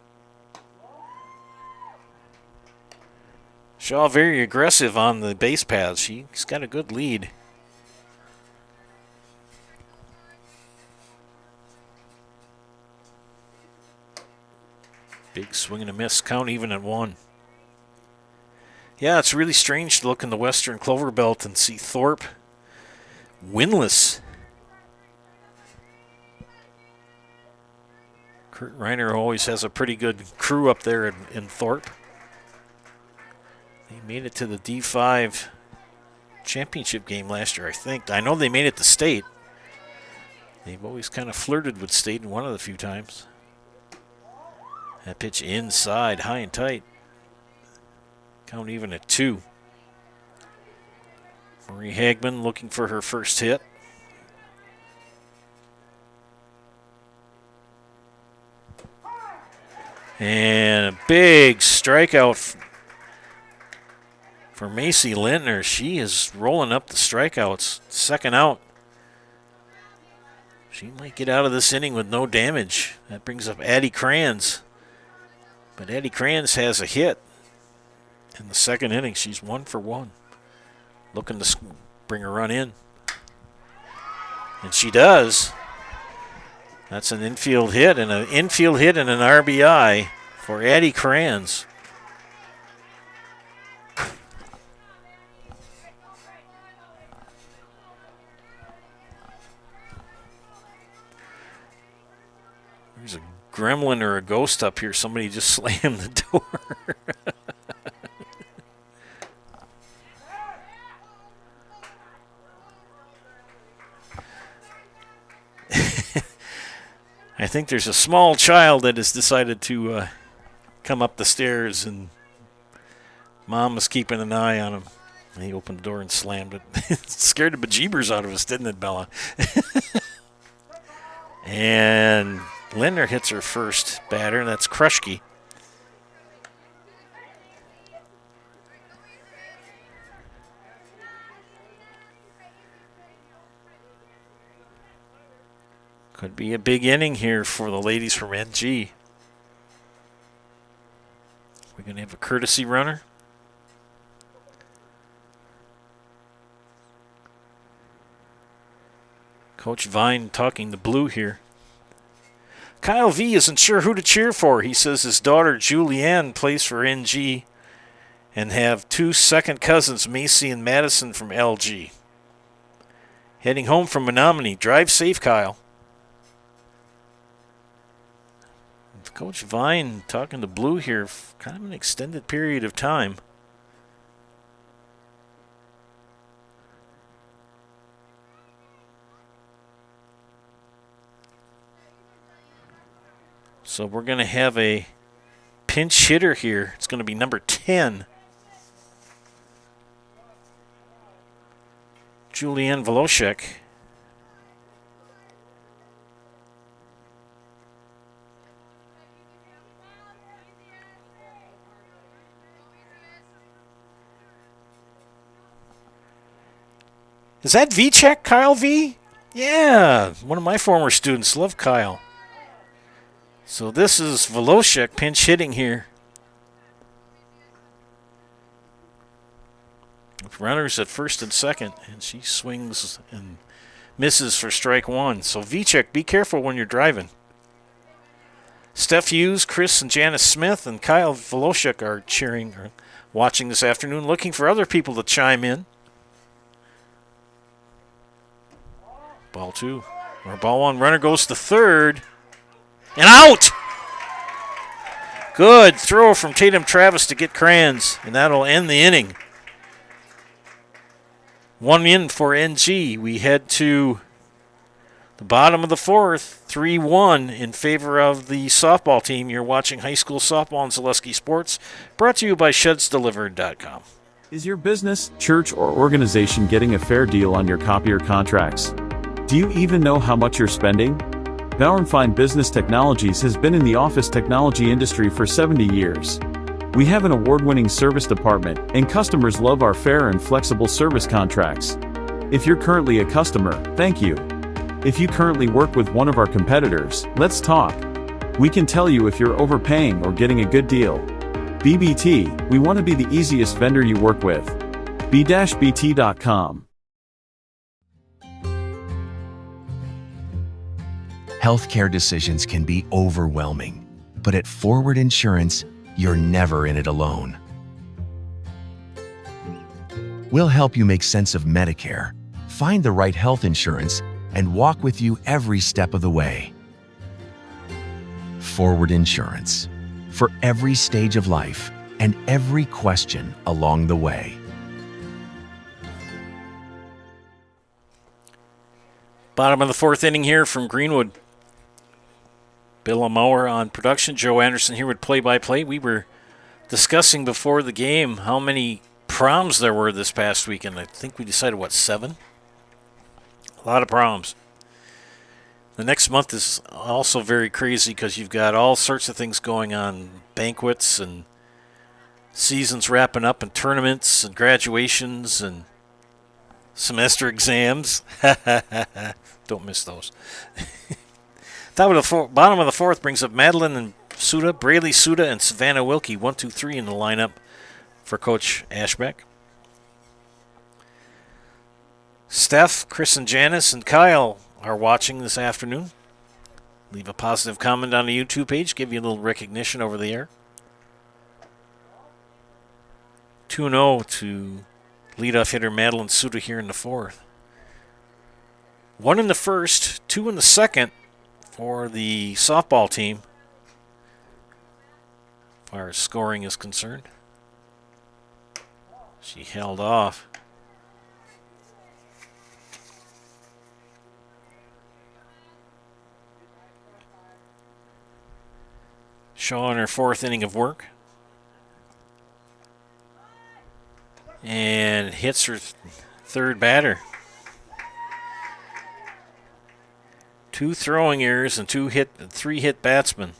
Shaw very aggressive on the base paths. She's got a good lead. Big swing and a miss, count even at 1. Yeah, it's really strange to look in the Western Clover Belt and see Thorpe winless. Kurt Reiner always has a pretty good crew up there in Thorpe. They made it to the D5 championship game last year, I think. I know they made it to state. They've always kind of flirted with state one of the few times. That pitch inside, high and tight. Count even at 2. Marie Hagman looking for her first hit. And a big strikeout for Macy Lindner. She is rolling up the strikeouts. 2nd out. She might get out of this inning with no damage. That brings up Addie Kranz. But Addie Kranz has a hit in the 2nd inning. She's 1 for 1. Looking to bring a run in. And she does. That's an infield hit and an RBI for Addie Kranz. There's a gremlin or a ghost up here. Somebody just slammed the door. I think there's a small child that has decided to come up the stairs, and Mom was keeping an eye on him. And he opened the door and slammed it. It scared the bejeebers out of us, didn't it, Bella? And Lindner hits her first batter, and that's Krushke. Could be a big inning here for the ladies from NG. We're going to have a courtesy runner. Coach Vine talking to Blue here. Kyle V isn't sure who to cheer for. He says his daughter Julianne plays for NG and have 2 second cousins, Macy and Madison, from LG. Heading home from Menominee. Drive safe, Kyle. Coach Vine talking to Blue here for kind of an extended period of time. So we're going to have a pinch hitter here. It's going to be number 10. Julianne Voloshek. Is that V-check, Kyle V? Yeah, one of my former students. Love Kyle. So this is Voloshek pinch hitting here. With runners at first and second, and she swings and misses for strike 1. So V-check, be careful when you're driving. Steph Hughes, Chris and Janice Smith, and Kyle Voloshek are cheering or watching this afternoon, looking for other people to chime in. Ball 2. Or ball 1. Runner goes to third. And out! Good throw from Tatum Travis to get Crans, and that'll end the inning. 1 in for NG. We head to the bottom of the 4th, 3-1 in favor of the softball team. You're watching high school softball on Zaleski Sports, brought to you by ShedsDelivered.com. Is your business, church, or organization getting a fair deal on your copier contracts? Do you even know how much you're spending? Bauer & Fine Business Technologies has been in the office technology industry for 70 years. We have an award-winning service department, and customers love our fair and flexible service contracts. If you're currently a customer, thank you. If you currently work with one of our competitors, let's talk. We can tell you if you're overpaying or getting a good deal. BBT, we want to be the easiest vendor you work with. b-bt.com. Healthcare decisions can be overwhelming, but at Forward Insurance, you're never in it alone. We'll help you make sense of Medicare, find the right health insurance, and walk with you every step of the way. Forward Insurance, for every stage of life and every question along the way. Bottom of the 4th inning here from Greenwood. Bill Mower on production. Joe Anderson here with play-by-play. We were discussing before the game how many proms there were this past weekend. I think we decided, 7? A lot of proms. The next month is also very crazy because you've got all sorts of things going on. Banquets and seasons wrapping up and tournaments and graduations and semester exams. Don't miss those. Bottom of the 4th brings up Madeline and Suda, Braylee Suda, and Savannah Wilkie. 1, 2, 3 in the lineup for Coach Ashbeck. Steph, Chris, and Janice, and Kyle are watching this afternoon. Leave a positive comment on the YouTube page. Give you a little recognition over the air. 2-0 to leadoff hitter Madeline Suda here in the 4th. 1 in the 1st, 2 in the 2nd for the softball team, as far as scoring is concerned. She held off. Shaw in her 4th inning of work. And hits her third batter. 2 throwing errors and 3 hit batsmen.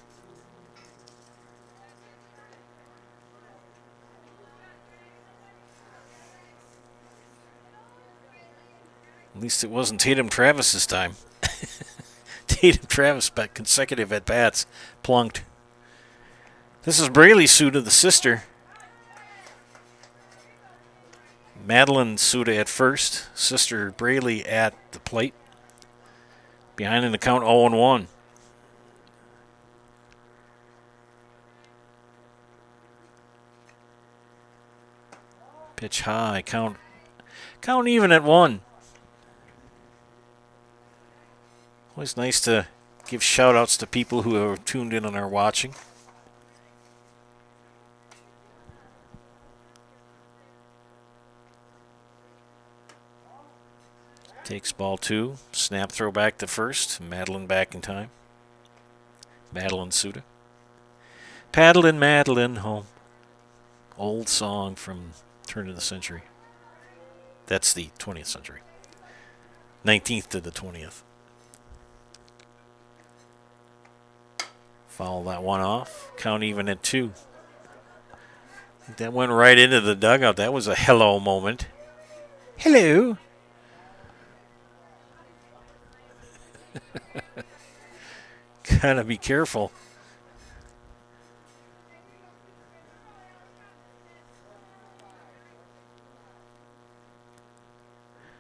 At least it wasn't Tatum Travis this time. Tatum Travis back consecutive at bats, plunked. This is Braylee Suda, the sister. Madeline Suda at first, sister Braylee at the plate. Behind in the count 0-1. Pitch high. Count even at 1. Always nice to give shout-outs to people who are tuned in and are watching. Takes ball 2. Snap throw back to first. Madeline back in time. Madeline Suda. Paddlin' Madeline home. Old song from turn of the century. That's the 20th century. 19th to the 20th. Foul that one off. Count even at 2. That went right into the dugout. That was a hello moment. Hello. Gotta be careful.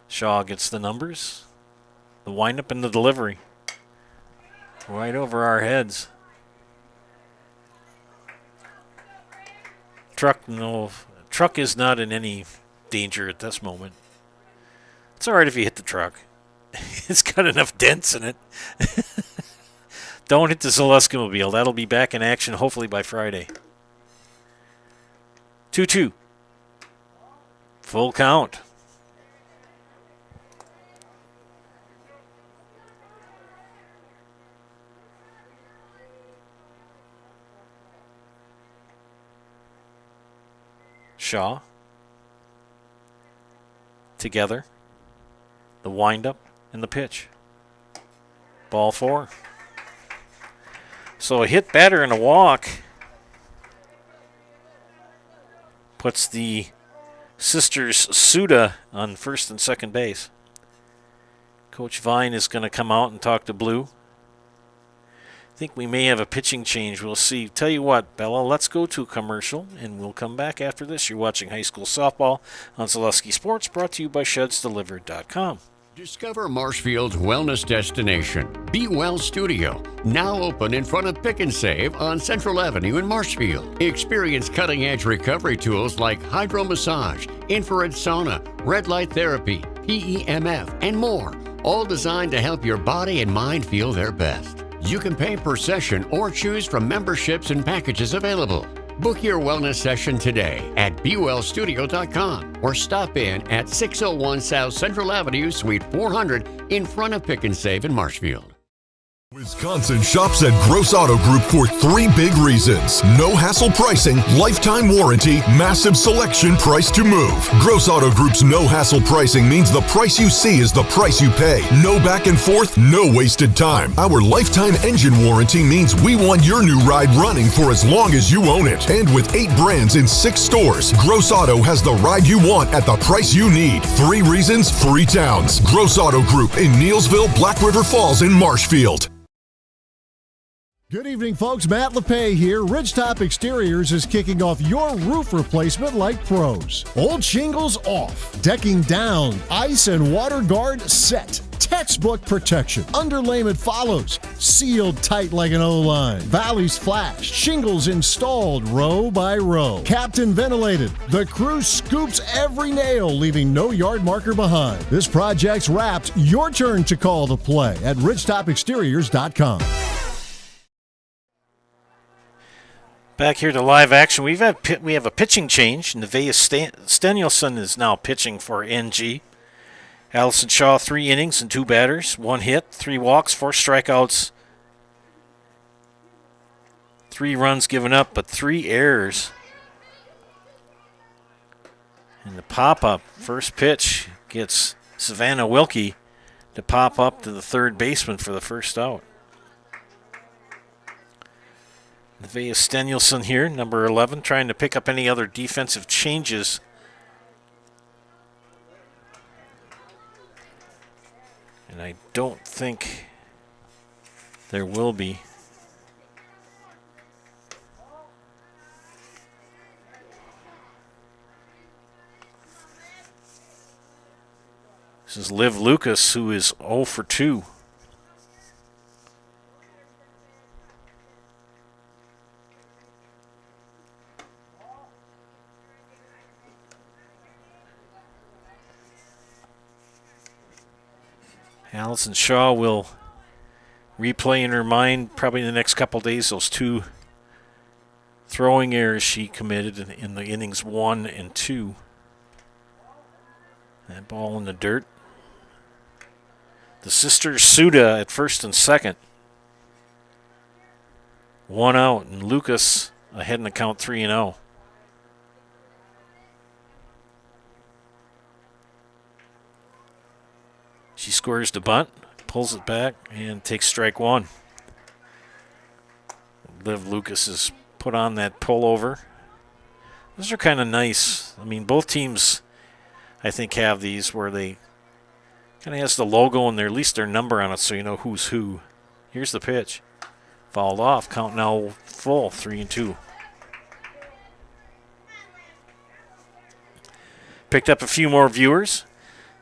Shaw gets the numbers. The windup and the delivery. Right over our heads. Truck is not in any danger at this moment. It's all right if you hit the truck. It's got enough dents in it. Don't hit the Zaleski-mobile. That'll be back in action hopefully by Friday. 2-2. Full count. Shaw. Together. The windup and the pitch. Ball 4. So a hit batter and a walk puts the sisters Suda on first and second base. Coach Vine is going to come out and talk to Blue. I think we may have a pitching change. We'll see. Tell you what, Bella, let's go to a commercial, and we'll come back after this. You're watching High School Softball on Zaleski Sports, brought to you by ShedsDelivered.com. Discover Marshfield's wellness destination, Be Well Studio, now open in front of Pick and Save on Central Avenue in Marshfield. Experience cutting-edge recovery tools like hydromassage, infrared sauna, red light therapy, PEMF, and more, all designed to help your body and mind feel their best. You can pay per session or choose from memberships and packages available. Book your wellness session today at BeWellStudio.com or stop in at 601 South Central Avenue, Suite 400 in front of Pick and Save in Marshfield. Wisconsin shops at Gross Auto Group for 3 big reasons. No hassle pricing, lifetime warranty, massive selection, price to move. Gross Auto Group's no hassle pricing means the price you see is the price you pay. No back and forth, no wasted time. Our lifetime engine warranty means we want your new ride running for as long as you own it. And with 8 brands in 6 stores, Gross Auto has the ride you want at the price you need. 3 reasons, 3 towns. Gross Auto Group in Neillsville, Black River Falls, and Marshfield. Good evening, folks. Matt LePay here. Ridgetop Exteriors is kicking off your roof replacement like pros. Old shingles off, decking down, ice and water guard set. Textbook protection. Underlayment follows. Sealed tight like an O-line. Valleys flashed. Shingles installed row by row. Captain ventilated. The crew scoops every nail, leaving no yard marker behind. This project's wrapped. Your turn to call the play at ridgetopexteriors.com. Back here to live action. We have a pitching change. Nevaeh Stenielson is now pitching for NG. Allison Shaw, 3 innings and 2 batters, 1 hit, 3 walks, 4 strikeouts, 3 runs given up, but 3 errors. And the pop-up, first pitch, gets Savannah Wilkie to pop up to the third baseman for the first out. Nevaeh Stenielson here, number 11, trying to pick up any other defensive changes. And I don't think there will be. This is Liv Lucas, who is 0 for 2. Allison Shaw will replay in her mind probably in the next couple days those 2 throwing errors she committed in the innings 1 and 2. That ball in the dirt. The sisters Suda at first and second. 1 out, and Lucas ahead in the count 3-0. She squares the bunt, pulls it back, and takes strike 1. Liv Lucas has put on that pullover. Those are kind of nice. I mean, both teams, I think, have these where they kind of has the logo and at least their number on it so you know who's who. Here's the pitch. Fouled off. Count now full, 3-2. Picked up a few more viewers.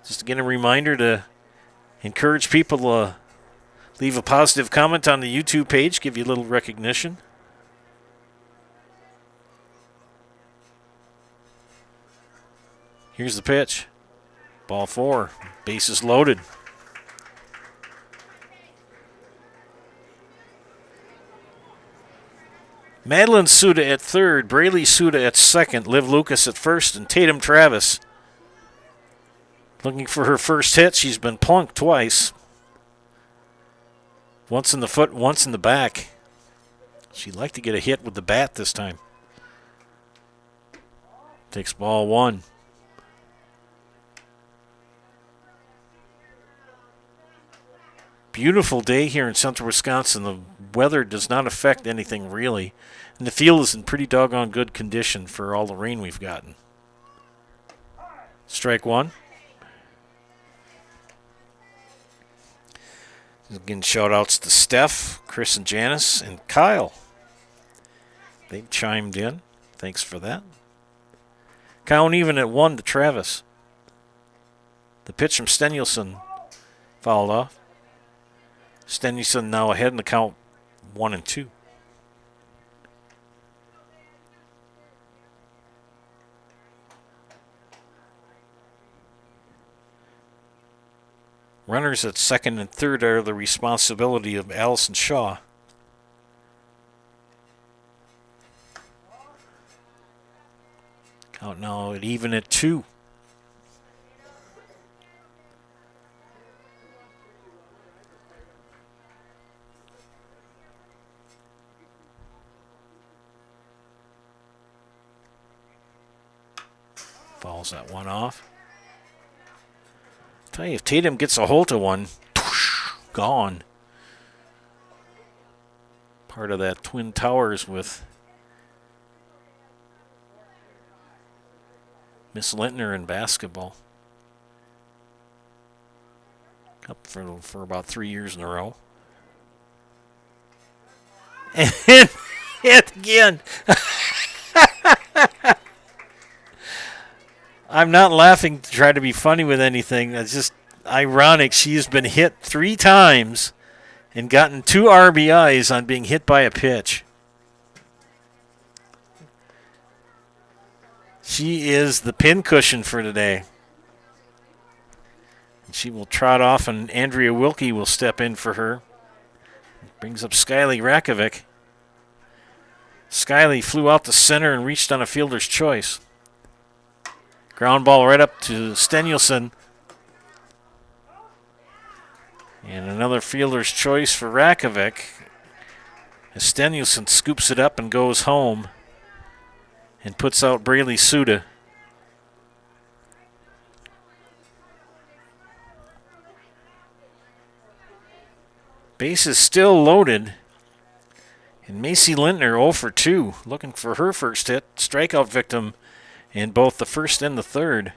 Just again a reminder to encourage people to leave a positive comment on the YouTube page, give you a little recognition. Here's the pitch. Ball 4. Bases loaded. Madeline Suda at third, Braylee Suda at second, Liv Lucas at first, and Tatum Travis looking for her first hit. She's been plunked twice. Once in the foot, once in the back. She'd like to get a hit with the bat this time. Takes ball 1. Beautiful day here in central Wisconsin. The weather does not affect anything really. And the field is in pretty doggone good condition for all the rain we've gotten. Strike 1. Again, shout outs to Steph, Chris and Janice, and Kyle. They chimed in. Thanks for that. Count even at 1 to Travis. The pitch from Stenilson fouled off. Stenilson now ahead in the count 1-2. Runners at second and third are the responsibility of Allison Shaw. Count now at even at 2. Fouls that one off. Tell you, if Tatum gets a hold of one, gone. Part of that Twin Towers with Miss Lintner in basketball. Up for about 3 years in a row. And hit again. I'm not laughing to try to be funny with anything. It's just ironic. She has been hit 3 times and gotten 2 RBIs on being hit by a pitch. She is the pincushion for today. And she will trot off, and Andrea Wilkie will step in for her. Brings up Skyly Rakovic. Skyly flew out the center and reached on a fielder's choice. Ground ball right up to Stenilson. And another fielder's choice for Rakovic. As Stenilson scoops it up and goes home and puts out Braylee Suda. Base is still loaded. And Macy Lintner 0 for 2, looking for her first hit. Strikeout victim in both the first and the third.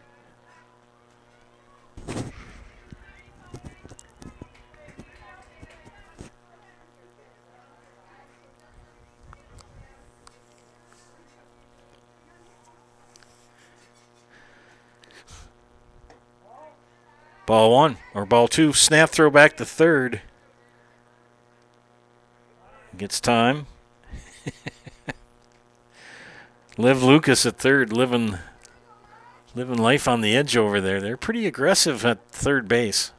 Ball 1, or ball 2, snap throw back to third. Gets time. Liv Lucas at third, living life on the edge over there. They're pretty aggressive at third base.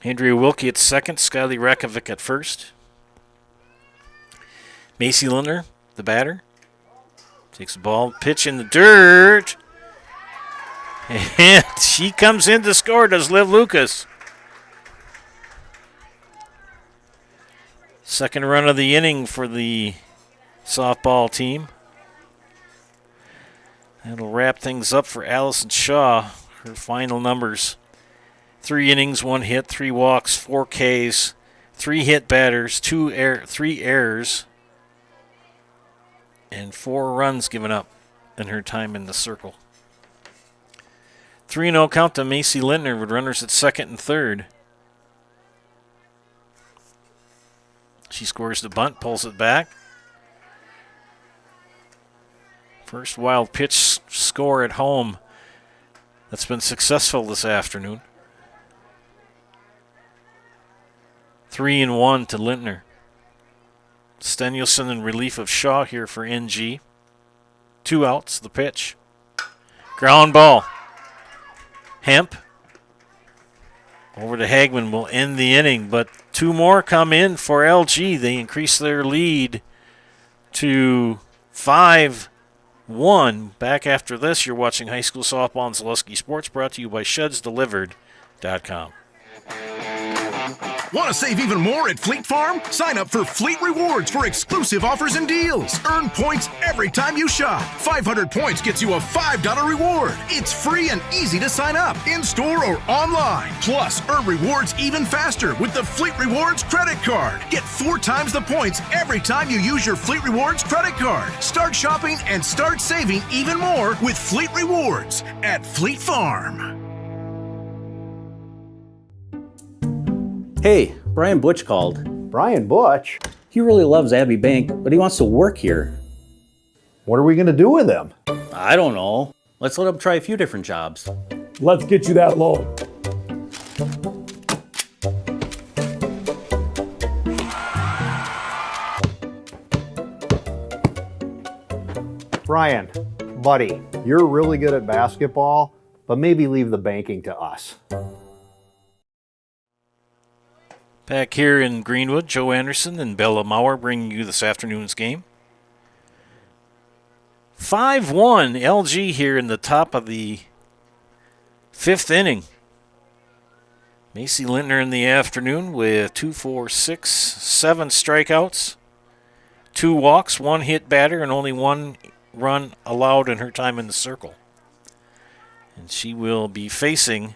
Andrea Wilkie at second, Skyly Rakovic at first. Macy Lindner, the batter, takes the ball, pitch in the dirt, and she comes in to score, does Liv Lucas. Second run of the inning for the softball team. That'll wrap things up for Allison Shaw. Her final numbers: 3 innings, 1 hit, 3 walks, 4 Ks, 3 hit batters, 3 errors, and 4 runs given up in her time in the circle. 3-0 count to Macy Lindner with runners at second and third. She scores the bunt, pulls it back. First wild pitch score at home that's been successful this afternoon. 3-1 to Lindner. Stenulson in relief of Shaw here for NG. 2 outs, the pitch. Ground ball. Hemp over to Hagman will end the inning, but 2 more come in for LG. They increase their lead to 5-1. Back after this, you're watching High School Softball on Zaleski Sports, brought to you by ShedsDelivered.com. Want to save even more at Fleet Farm? Sign up for Fleet Rewards for exclusive offers and deals. Earn points every time you shop. 500 points gets you a $5 reward. It's free and easy to sign up, in-store or online. Plus, earn rewards even faster with the Fleet Rewards credit card. Get 4 times the points every time you use your Fleet Rewards credit card. Start shopping and start saving even more with Fleet Rewards at Fleet Farm. Hey, Brian Butch called. Brian Butch? He really loves Abbey Bank, but he wants to work here. What are we going to do with him? I don't know. Let's let him try a few different jobs. Let's get you that loan. Brian, buddy, you're really good at basketball, but maybe leave the banking to us. Back here in Greenwood, Joe Anderson and Bella Maurer bringing you this afternoon's game. 5-1 LG here in the top of the 5th inning. Macy Lindner in the afternoon with 2, 4, 6, 7 strikeouts, 2 walks, 1 hit batter, and only 1 run allowed in her time in the circle. And she will be facing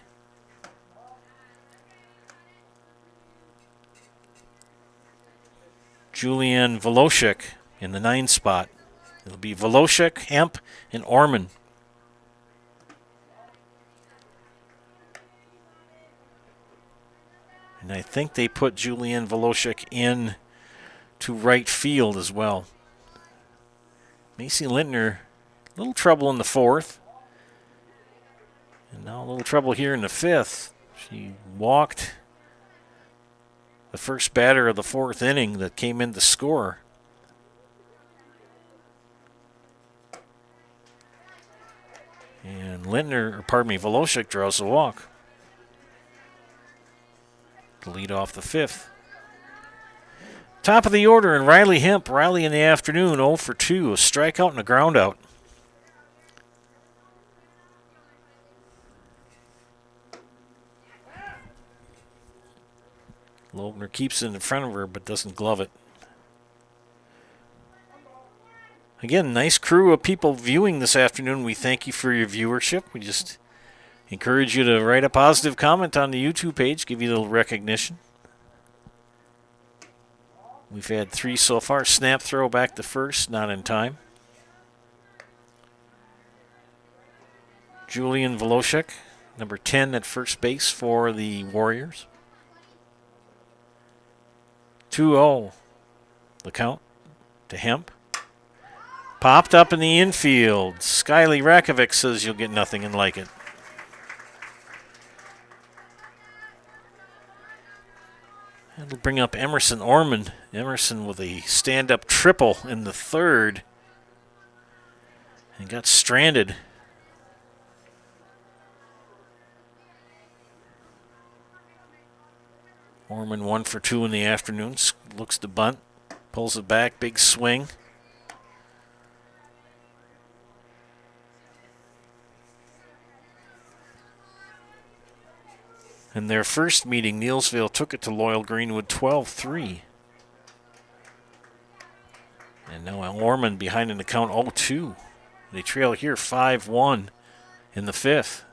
Julianne Volosik in the 9 spot. It'll be Volosik, Hemp, and Orman. And I think they put Julianne Volosik in to right field as well. Macy Lindner, a little trouble in the 4th. And now a little trouble here in the 5th. She walked the first batter of the 4th inning that came in to score. And Volosik draws the walk to lead off the 5th. Top of the order, and Riley Hemp. Riley in the afternoon, 0 for 2, a strikeout and a ground out. Lobner keeps it in front of her but doesn't glove it. Again, nice crew of people viewing this afternoon. We thank you for your viewership. We just encourage you to write a positive comment on the YouTube page, give you a little recognition. We've had 3 so far. Snap throw back to first, not in time. Julian Volosik, number 10 at first base for the Warriors. 2-0 the count to Hemp. Popped up in the infield. Skyly Rakovic says you'll get nothing and like it. That'll bring up Emerson Orman. Emerson with a stand-up triple in the 3rd. And got stranded. Orman 1 for 2 in the afternoon. Looks to bunt. Pulls it back. Big swing. In their first meeting, Neillsville took it to Loyal Greenwood 12-3. And now Orman behind in the count 0-2. They trail here 5-1 in the fifth.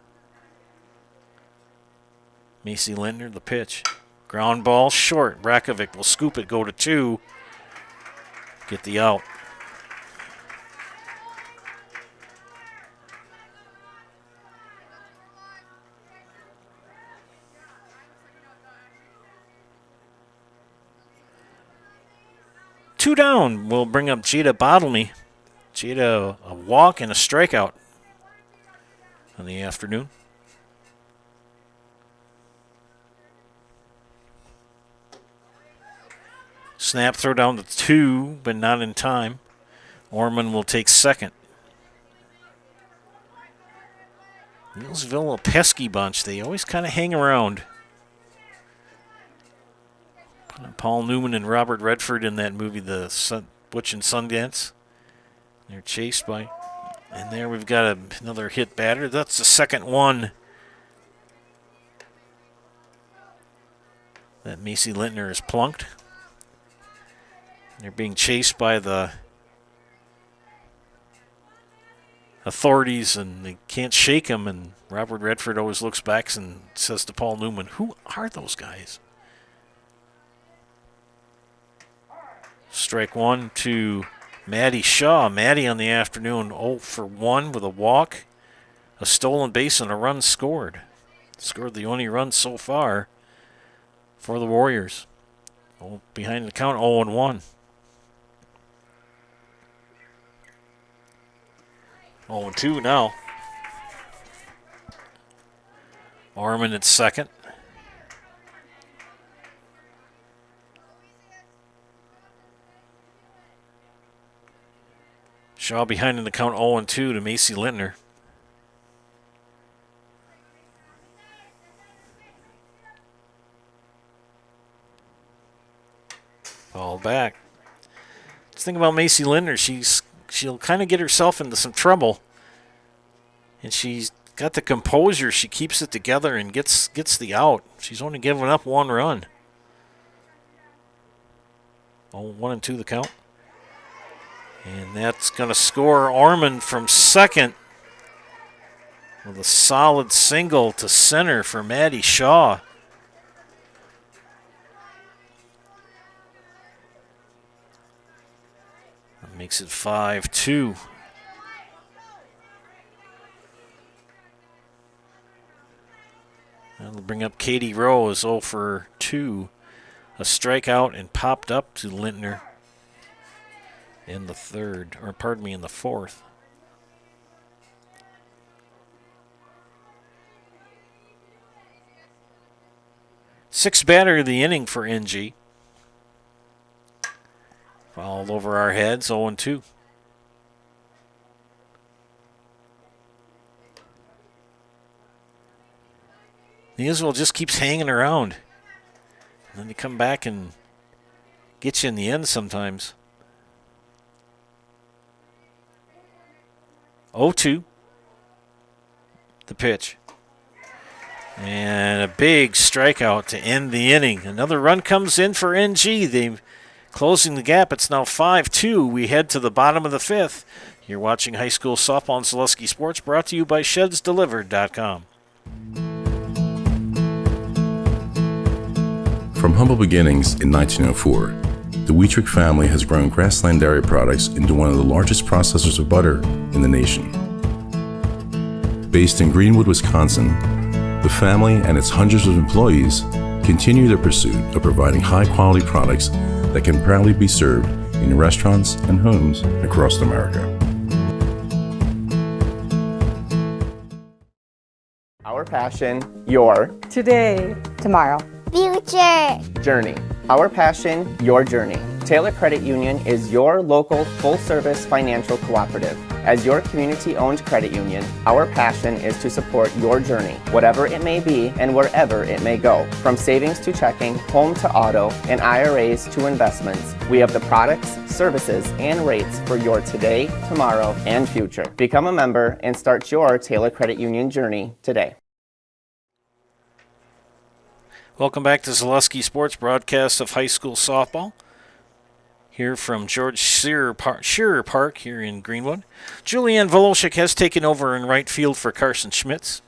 Macy Lintner, the pitch. Ground ball short. Rakovic will scoop it, go to 2. Get the out. Two down will bring up Jada Bottlemy. Jada, a walk and a strikeout in the afternoon. Snap, throw down to 2, but not in time. Orman will take second. Neillsville, a pesky bunch. They always kind of hang around. Paul Newman and Robert Redford in that movie, The Butch and Sundance. They're chased by... And there we've got another hit batter. That's the second one that Macy Lintner has plunked. They're being chased by the authorities, and they can't shake them. And Robert Redford always looks back and says to Paul Newman, "Who are those guys?" Strike one to Maddie Shaw. Maddie on the afternoon 0 for 1 with a walk, a stolen base, and a run scored. Scored the only run so far for the Warriors. Behind the count 0-1. 0-2 now. Orman at second. Shaw behind in the count 0-2 to Macy Lintner. Ball back. Let's think about Macy Lintner. She'll kind of get herself into some trouble, and she's got the composure. She keeps it together and gets the out. She's only given up 1 run. 1-2 the count. And that's going to score Orman from second with a solid single to center for Maddie Shaw. That makes it 5-2. That'll bring up Katie Rose, 0 for 2. A strikeout and popped up to Lintner in the third, or pardon me, in the fourth. Sixth batter of the inning for NG. Fouled over our heads, 0-2. Neillsville just keeps hanging around. And then they come back and get you in the end sometimes. 0-2. The pitch. And a big strikeout to end the inning. Another run comes in for NG. They're closing the gap. It's now 5-2. We head to the bottom of the fifth. You're watching high school softball on Zaleski Sports, brought to you by ShedsDelivered.com. From humble beginnings in 1904, the Wheatrick family has grown Grassland Dairy Products into one of the largest processors of butter in the nation. Based in Greenwood, Wisconsin, the family and its hundreds of employees continue their pursuit of providing high-quality products that can proudly be served in restaurants and homes across America. Our passion, your today, tomorrow, future journey. Our passion, your journey. Taylor Credit Union is your local full-service financial cooperative. As your community-owned credit union, our passion is to support your journey, whatever it may be and wherever it may go. From savings to checking, home to auto, and IRAs to investments, we have the products, services, and rates for your today, tomorrow, and future. Become a member and start your Taylor Credit Union journey today. Welcome back to Zaleski Sports broadcast of high school softball. Here from George Shearer Park here in Greenwood. Julianne Volosik has taken over in right field for Carson Schmitz.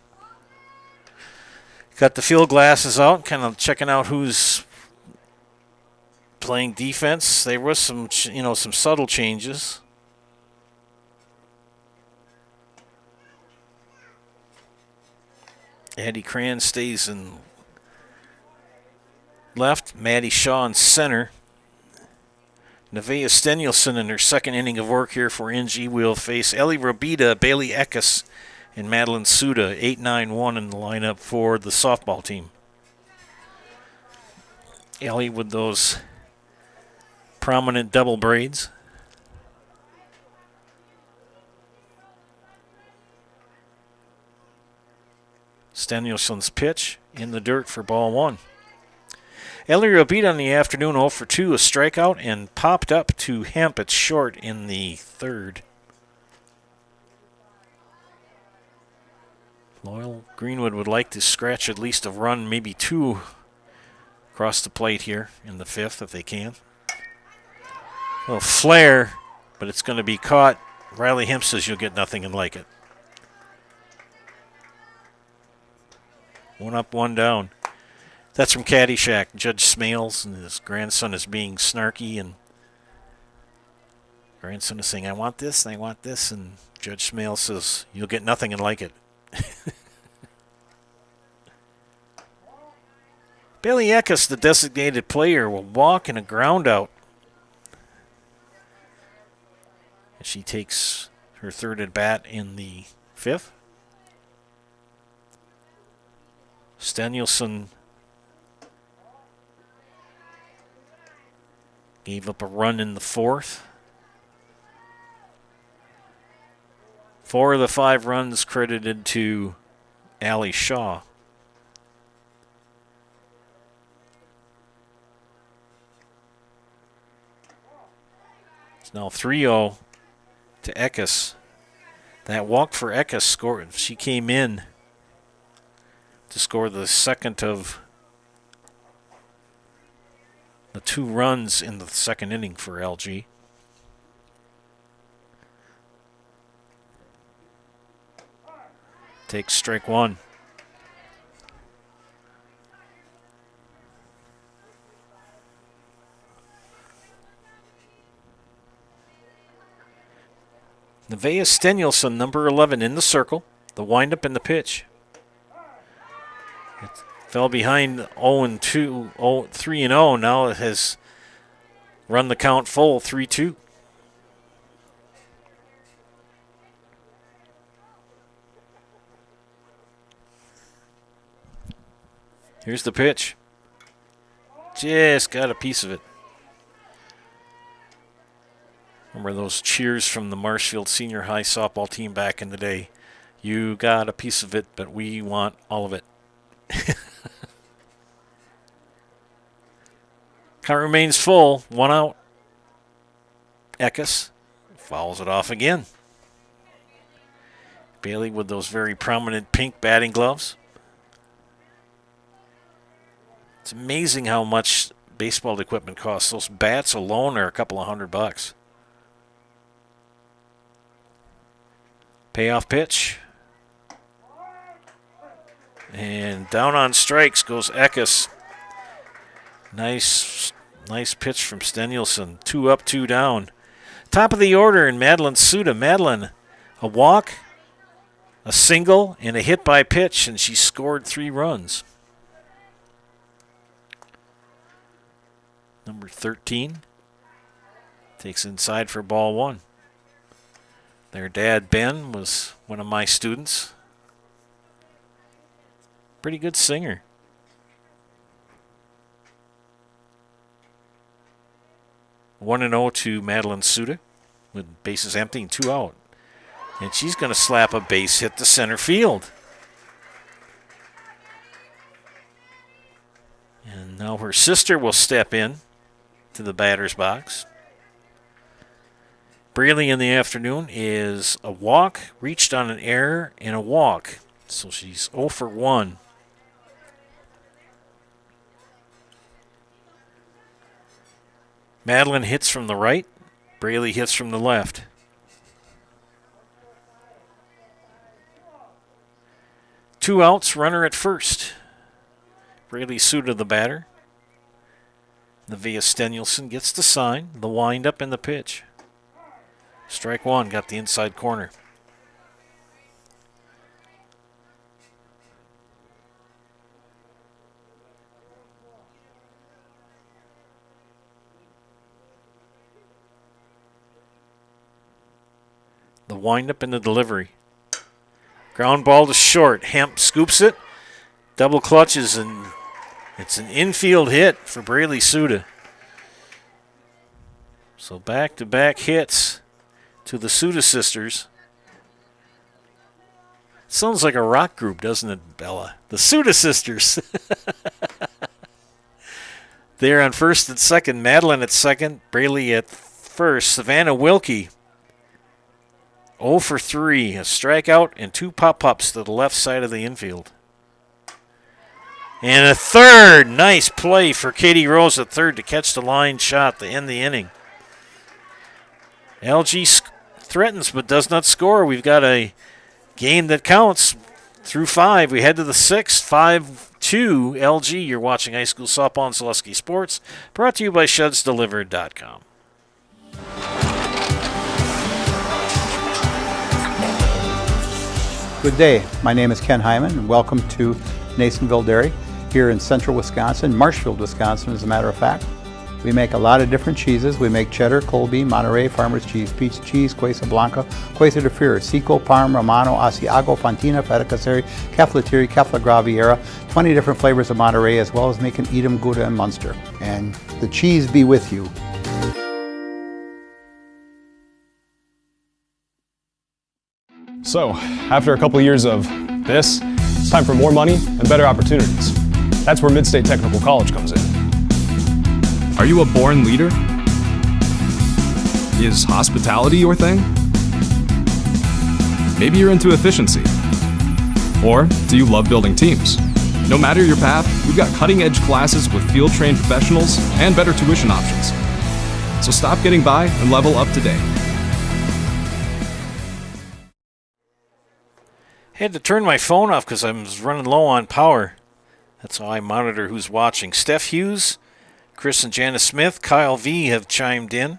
Got the field glasses out, kind of checking out who's playing defense. There was some subtle changes. Addie Cran stays in left. Maddie Shaw in center. Nevaeh Stenilson in her second inning of work here for NG will face Ellie Robita, Bailey Eckes, and Madeline Suda, 8-9-1 in the lineup for the softball team. Ellie with those prominent double braids. Stenilson's pitch in the dirt for ball one. Ellie Robita in the afternoon 0 for 2, a strikeout, and popped up to Hemp at short in the third. Loyal Greenwood would like to scratch at least a run, maybe two, across the plate here in the fifth if they can. A little flare, but it's going to be caught. Riley Hemp says you'll get nothing and like it. One up, one down. That's from Caddyshack. Judge Smales and his grandson is being snarky, and grandson is saying, I want this, and I want this, and Judge Smales says, you'll get nothing and like it. Bailey Eckes, the designated player, will walk in a ground out. She takes her third at bat in the fifth. Stenilson gave up a run in the fourth. 4 of the 5 runs credited to Allie Shaw. It's now 3-0 to Eckes. That walk for Eckes scored. She came in to score the second of the 2 runs in the second inning for LG. Takes strike one. Nevaeh Stenilson, number 11, in the circle. The windup and the pitch. It fell behind 0-2, 3-0. Now it has run the count full, 3-2. Here's the pitch. Just got a piece of it. Remember those cheers from the Marshfield Senior High softball team back in the day? You got a piece of it, but we want all of it. Count remains full. 1 out. Eckes fouls it off again. Bailey with those very prominent pink batting gloves. It's amazing how much baseball equipment costs. Those bats alone are a couple of $100. Payoff pitch. And down on strikes goes Eckes. Nice pitch from Stenilson. 2 up, 2 down. Top of the order in Madeline Suda. Madeline, a walk, a single, and a hit by pitch, and she scored 3 runs. Number 13 takes inside for ball 1. Their dad, Ben, was one of my students. Pretty good singer. 1-0 to Madeline Suda with bases empty and 2 out. And she's going to slap a base hit to center field. And now her sister will step in to the batter's box. Braley in the afternoon is a walk, reached on an error, and a walk. So she's 0 for 1. Madeline hits from the right. Braley hits from the left. Two outs, runner at first. Braley Suda the batter. Nevaeh Stenulson gets the sign, the windup, and the pitch. Strike one, got the inside corner. The windup and the delivery. Ground ball to short. Hemp scoops it. Double clutches, and it's an infield hit for Braley Suda. So back-to-back hits to the Suda sisters. Sounds like a rock group, doesn't it, Bella? The Suda sisters. They're on first and second. Madeline at second. Braley at first. Savannah Wilkie 0 for 3. A strikeout and 2 pop-ups to the left side of the infield. And a third. Nice play for Katie Rose at third to catch the line shot to end the inning. LG threatens but does not score. We've got a game that counts through 5. We head to the 6th, 5-2 LG. You're watching High School Softball and Zaleski Sports, brought to you by ShedsDelivered.com. Good day. My name is Ken Hyman, and welcome to Neillsville Dairy here in central Wisconsin, Marshfield, Wisconsin, as a matter of fact. We make a lot of different cheeses. We make cheddar, Colby, Monterey, Farmer's Cheese, Peach Cheese, Quesa Blanca, Quesa de Fir, Seco, Parm, Romano, Asiago, Fontina, Feta Caseri, Caflatiri, Cafla Graviera, 20 different flavors of Monterey, as well as making Edam, Gouda, and Munster. And the cheese be with you. So, after a couple years of this, it's time for more money and better opportunities. That's where Mid-State Technical College comes in. Are you a born leader? Is hospitality your thing? Maybe you're into efficiency. Or do you love building teams? No matter your path, we've got cutting-edge classes with field-trained professionals and better tuition options. So stop getting by and level up today. Had to turn my phone off because I was running low on power. That's how I monitor who's watching. Steph Hughes, Chris and Janice Smith, Kyle V have chimed in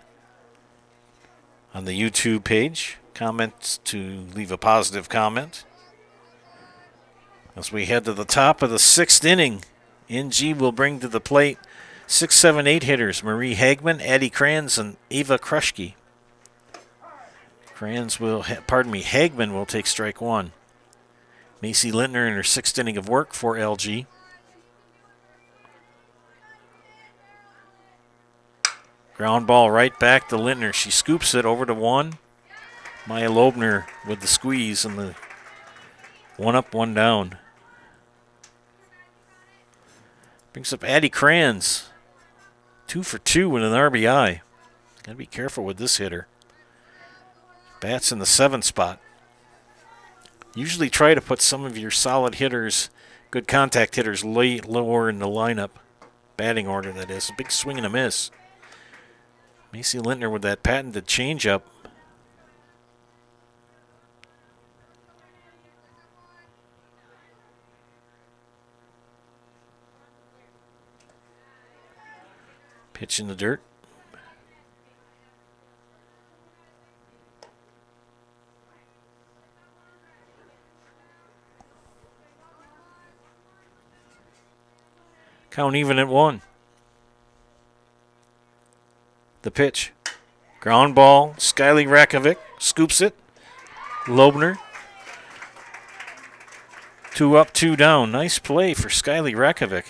on the YouTube page. Comments to leave a positive comment. As we head to the top of the 6th inning, NG will bring to the plate 6, 7, 8 hitters. Marie Hagman, Addie Kranz, and Ava Kruschke. Hagman will take strike one. Macy Lintner in her 6th inning of work for LG. Ground ball right back to Lintner. She scoops it over to one. Maya Loebner with the squeeze and the 1 up, 1 down. Brings up Addie Kranz. 2 for 2 with an RBI. Got to be careful with this hitter. Bats in the 7th spot. Usually try to put some of your solid hitters, good contact hitters, lower in the lineup. Batting order, that is. A big swing and a miss. Macy Lintner with that patented changeup. Pitch in the dirt. Count even at 1. The pitch. Ground ball. Skyly Rakovic scoops it. Loebner. 2 up, 2 down. Nice play for Skyly Rakovic.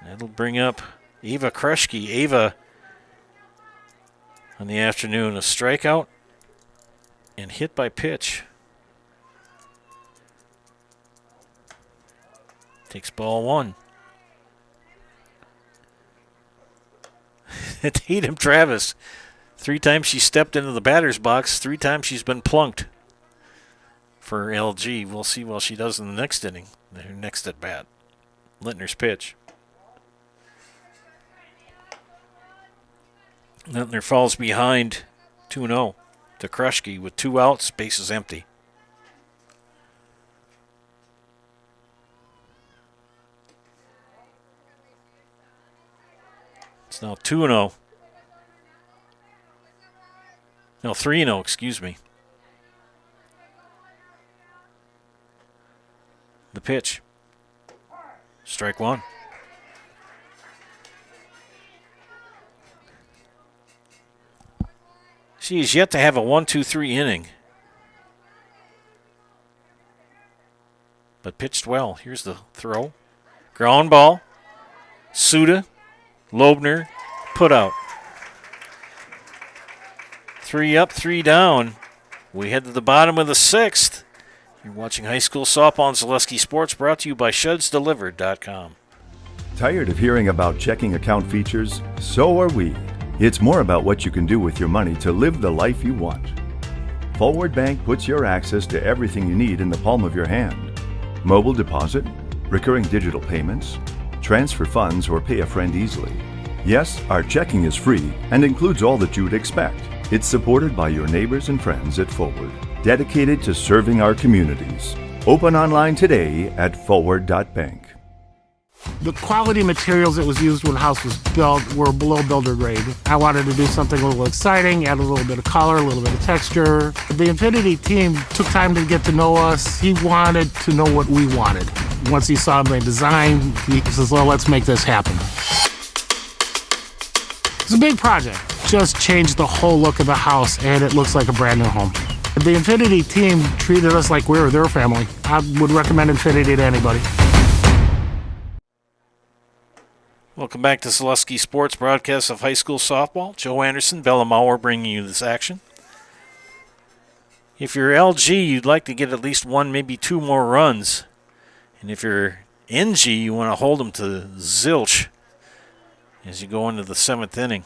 That'll bring up Ava Krushke. Ava on the afternoon, a strikeout and hit by pitch. Takes ball one. Tatum Travis. 3 times she stepped into the batter's box. 3 times she's been plunked for LG. We'll see what she does in the next inning. Her next at bat. Littner's pitch. Littner falls behind 2-0 to Krushke with 2 outs, bases empty. It's now 2-0. No, 3-0, excuse me. The pitch. Strike one. She is yet to have a 1-2-3 inning. But pitched well. Here's the throw. Ground ball. Suda. Loebner. Put out. 3 up, 3 down. We head to the bottom of the 6th. You're watching high school softball on Zaleski Sports, brought to you by ShedsDelivered.com. Tired of hearing about checking account features? So are we. It's more about what you can do with your money to live the life you want. Forward Bank puts your access to everything you need in the palm of your hand. Mobile deposit, recurring digital payments, transfer funds, or pay a friend easily. Yes, our checking is free and includes all that you would expect. It's supported by your neighbors and friends at Forward, dedicated to serving our communities. Open online today at forward.bank. The quality materials that was used when the house was built were below builder grade. I wanted to do something a little exciting, add a little bit of color, a little bit of texture. The Infinity team took time to get to know us. He wanted to know what we wanted. Once he saw my design, he says, well, let's make this happen. It's a big project. Just changed the whole look of the house, and it looks like a brand new home. The Infinity team treated us like we were their family. I would recommend Infinity to anybody. Welcome back to Zaleski Sports broadcast of high school softball. Joe Anderson, Bella Mauer bringing you this action. If you're LG, you'd like to get at least 1, maybe 2 more runs. And if you're NG, you want to hold them to zilch as you go into the 7th inning.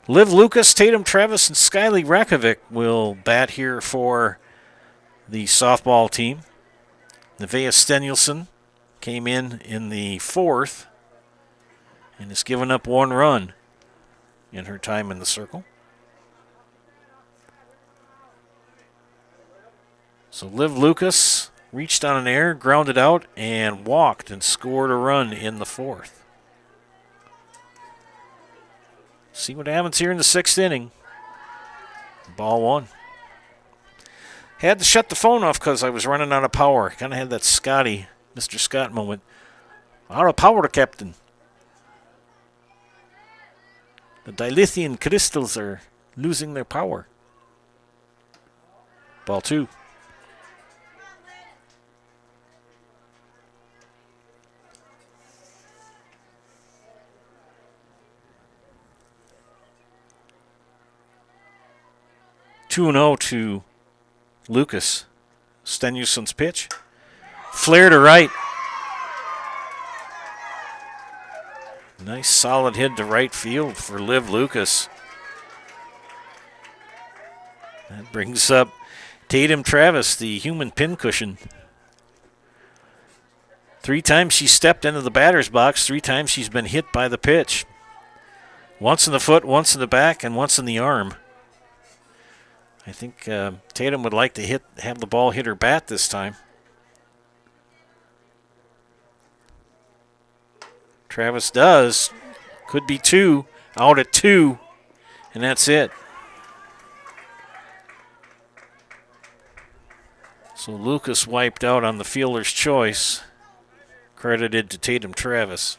Liv Lucas, Tatum Travis, and Skyly Rakovic will bat here for the softball team. Nevaeh Stenulson came in the 4th. And has given up 1 run in her time in the circle. So Liv Lucas reached on an error, grounded out, and walked and scored a run in the 4th. See what happens here in the 6th inning. Ball 1. Had to shut the phone off because I was running out of power. Kind of had that Mr. Scott moment. Out of power, Captain. The dilithium crystals are losing their power. Ball 2. Two 2-0 to Lucas. Stenuson's pitch. Flare to right. Nice solid hit to right field for Liv Lucas. That brings up Tatum Travis, the human pincushion. 3 times she stepped into the batter's box. 3 times she's been hit by the pitch. Once in the foot, once in the back, and once in the arm. I think Tatum would like to have the ball hit her bat this time. Travis does. Could be 2. Out at 2. And that's it. So Lucas wiped out on the fielder's choice. Credited to Tatum Travis.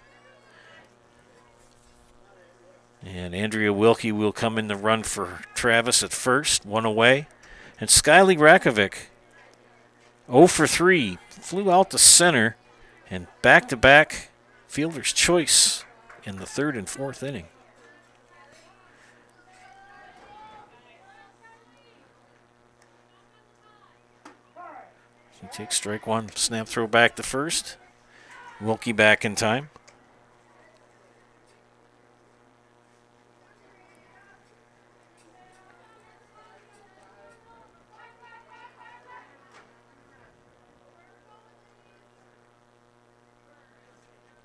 And Andrea Wilkie will come in the run for Travis at first. 1 away. And Skyly Rakovic, 0 for 3. Flew out to center. And back-to-back fielder's choice in the third and fourth inning. He takes strike one, snap throw back to first. Wilkie back in time.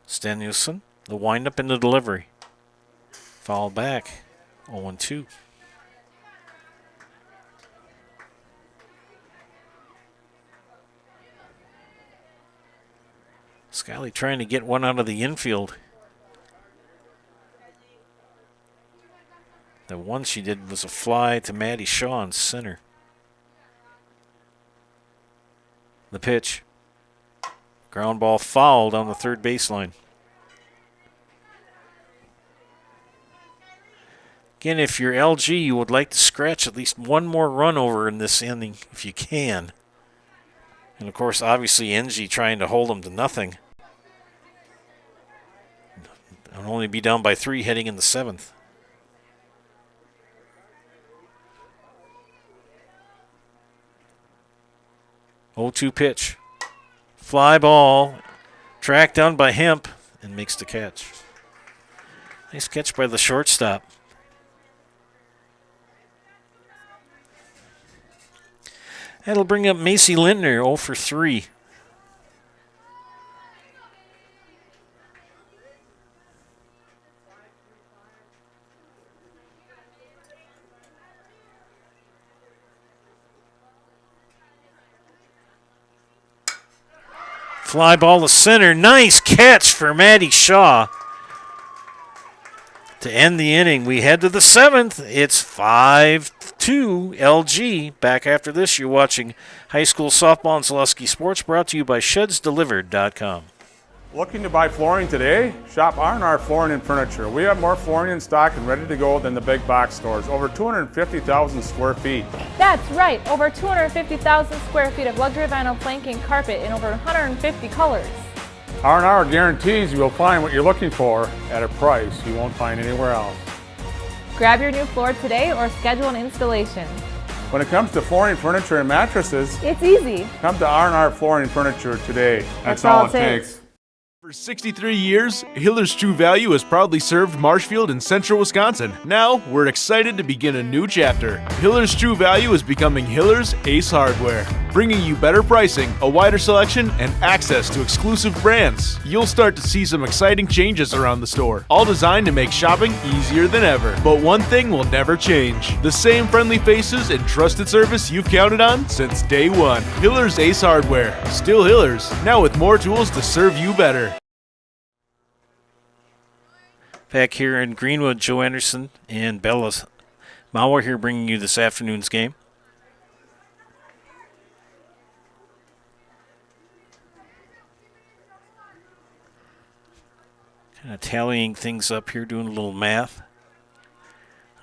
Stanielson, the windup and the delivery. Foul back, 0-2. Scally trying to get one out of the infield. The one she did was a fly to Maddie Shaw in center. The pitch. Ground ball fouled on the third baseline. Again, if you're LG, you would like to scratch at least one more run over in this inning if you can. And of course, obviously, NG trying to hold them to nothing. They'll only be down by 3 heading in the 7th. Oh, 2 pitch. Fly ball. Tracked down by Hemp and makes the catch. Nice catch by the shortstop. That'll bring up Macy Lintner, 0 for 3. Fly ball to center. Nice catch for Maddie Shaw. To end the inning, we head to the 7th. It's 5-2 LG. Back after this, you're watching high school softball and Zaleski Sports, brought to you by ShedsDelivered.com. Looking to buy flooring today? Shop R&R Flooring and Furniture. We have more flooring in stock and ready to go than the big box stores. Over 250,000 square feet. That's right, over 250,000 square feet of luxury vinyl planking carpet in over 150 colors. R&R guarantees you will find what you're looking for at a price you won't find anywhere else. Grab your new floor today or schedule an installation. When it comes to flooring, furniture, and mattresses, it's easy. Come to R&R Flooring and Furniture today. That's all it takes. For 63 years, Hiller's True Value has proudly served Marshfield and central Wisconsin. Now, we're excited to begin a new chapter. Hiller's True Value is becoming Hiller's Ace Hardware, bringing you better pricing, a wider selection, and access to exclusive brands. You'll start to see some exciting changes around the store, all designed to make shopping easier than ever. But one thing will never change: the same friendly faces and trusted service you've counted on since day one. Hiller's Ace Hardware, still Hiller's, now with more tools to serve you better. Back here in Greenwood, Joe Anderson and Bella Mauer here bringing you this afternoon's game. Kind of tallying things up here, doing a little math.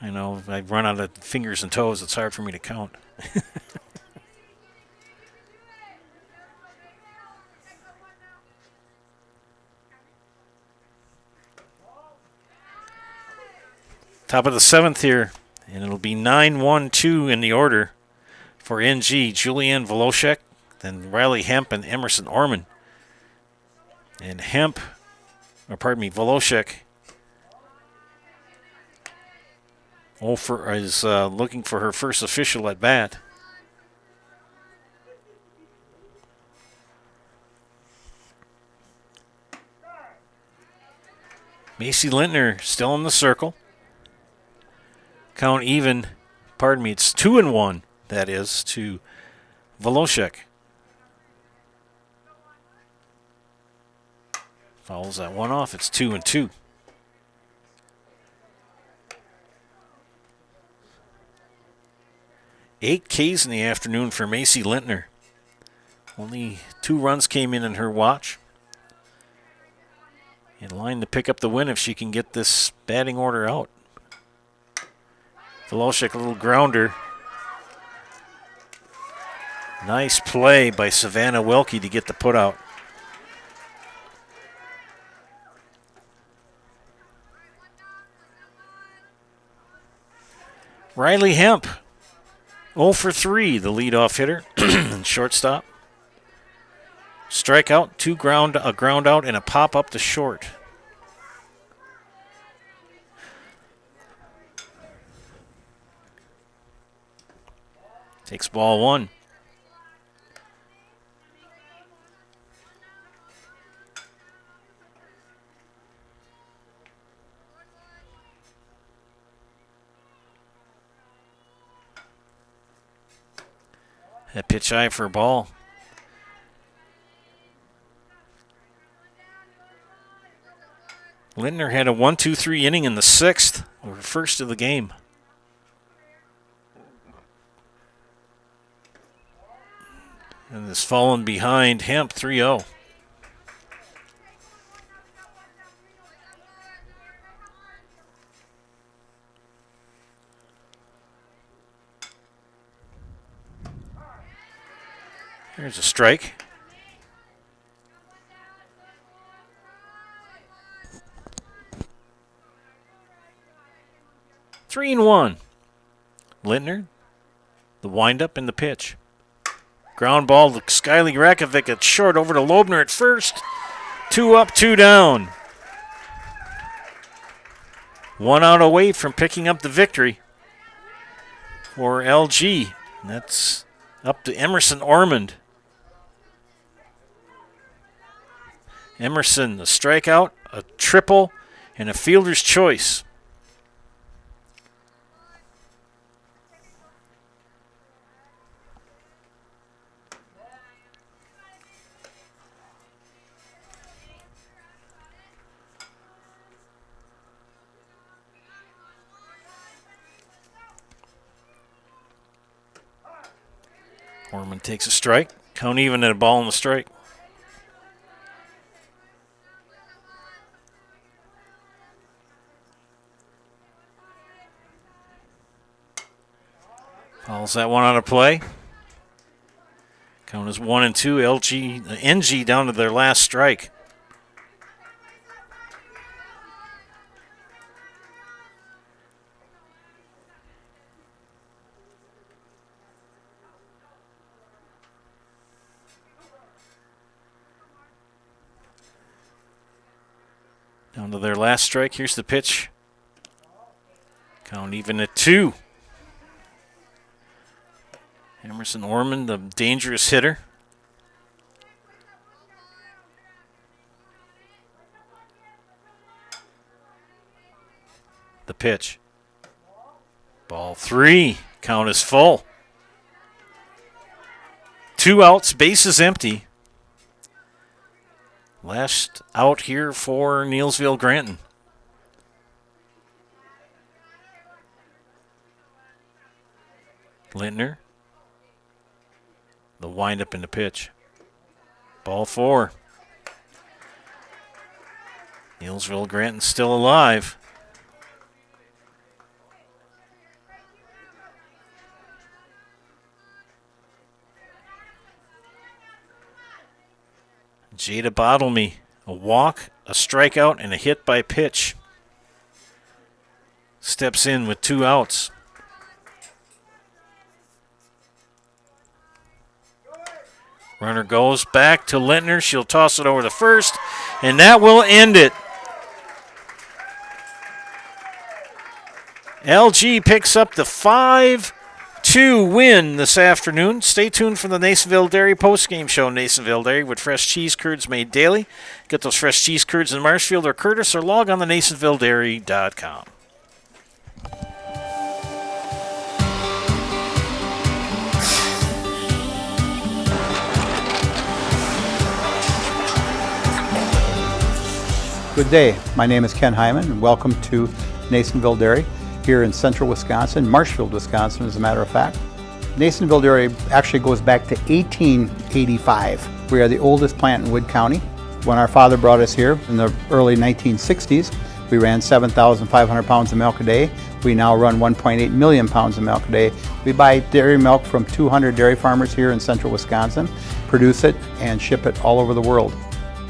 I know I run out of fingers and toes. It's hard for me to count. Top of the 7th here, and it'll be 9-1-2 in the order for NG. Julianne Voloshek, then Riley Hemp and Emerson Orman. And Voloshek is looking for her first official at bat. Macy Lintner still in the circle. Count even, it's 2-1, that is, to Voloshek. Fouls that one off, it's 2-2. Eight Ks in the afternoon for Macy Lintner. Only 2 runs came in her watch. In line to pick up the win if she can get this batting order out. Voloshek, a little grounder. Nice play by Savannah Wilkie to get the put out. Riley Hemp, 0 for 3, the leadoff hitter, shortstop. Strikeout, a ground out, and a pop up to short. Takes ball 1. That pitch high for a ball. Lindner had a 1-2-3 inning in the 6th, or first of the game. And has fallen behind Hemp 3-0. Here's a strike. Three and 1. Lindner, the windup and the pitch. Ground ball to Skyly Rakovic at short, over to Loebner at first. 2 up, 2 down. 1 out away from picking up the victory for LG. That's up to Emerson Ormond. Emerson, a strikeout, a triple, and a fielder's choice. Ormond takes a strike. Count even at a ball on the strike. Fouls that one out of play. Count is 1-2. NG down to their last strike. Down to their last strike. Here's the pitch. Count even at 2. Emerson Ormond, the dangerous hitter. The pitch. Ball 3. Count is full. 2 outs, bases empty. Last out here for Neillsville Granton. Lindner. The windup in the pitch. Ball 4. Neillsville Granton still alive. Jada Bottlemy, a walk, a strikeout, and a hit by pitch. Steps in with 2 outs. Runner goes back to Lindner. She'll toss it over the first, and that will end it. LG picks up the 5-2 win this afternoon. Stay tuned for the Neillsville Dairy postgame show. Neillsville Dairy with fresh cheese curds made daily. Get those fresh cheese curds in Marshfield or Curtis, or log on to NeillsvilleDairy.com. Good day. My name is Ken Hyman, and welcome to Neillsville Dairy here in central Wisconsin, Marshfield, Wisconsin, as a matter of fact. Neillsville Dairy actually goes back to 1885. We are the oldest plant in Wood County. When our father brought us here in the early 1960s, we ran 7,500 pounds of milk a day. We now run 1.8 million pounds of milk a day. We buy dairy milk from 200 dairy farmers here in central Wisconsin, produce it, and ship it all over the world.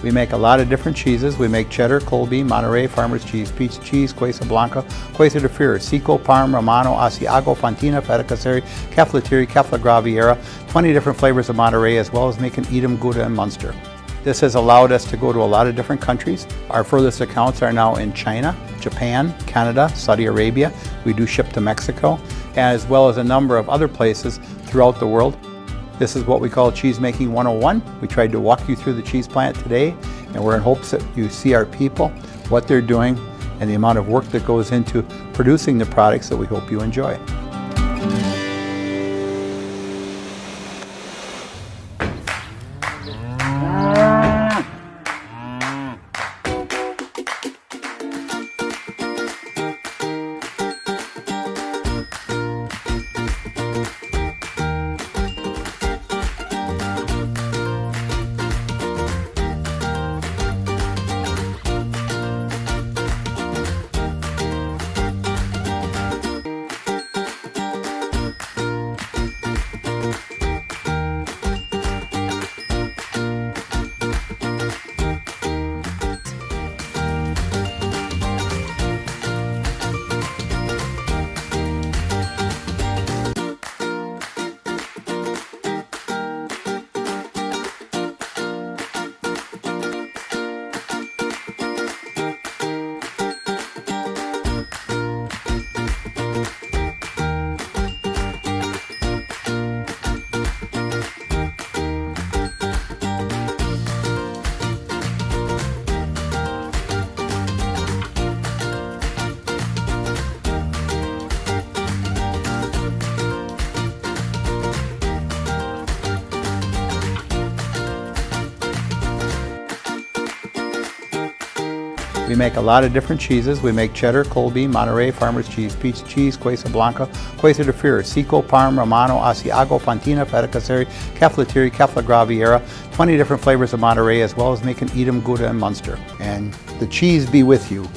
We make a lot of different cheeses. We make cheddar, Colby, Monterey, Farmer's cheese, pizza cheese, Quesa Blanca, Quesa de Fir, Seco, Parm, Romano, Asiago, Fontina, Feta Caseri, Cafetieri, Cafla Graviera, 20 different flavors of Monterey, as well as making Edam, Gouda, and Munster. This has allowed us to go to a lot of different countries. Our furthest accounts are now in China, Japan, Canada, Saudi Arabia. We do ship to Mexico, as well as a number of other places throughout the world. This is what we call Cheese Making 101. We tried to walk you through the cheese plant today, and we're in hopes that you see our people, what they're doing, and the amount of work that goes into producing the products that we hope you enjoy. We make a lot of different cheeses. We make cheddar, Colby, Monterey, Farmer's cheese, pizza cheese, Quesa Blanca, Quesa de Fir, Seco, Parm, Romano, Asiago, Fontina, Feta Caseri, Cafetieri, Cafla Graviera, 20 different flavors of Monterey, as well as making Edam, Gouda, and Munster. And the cheese be with you.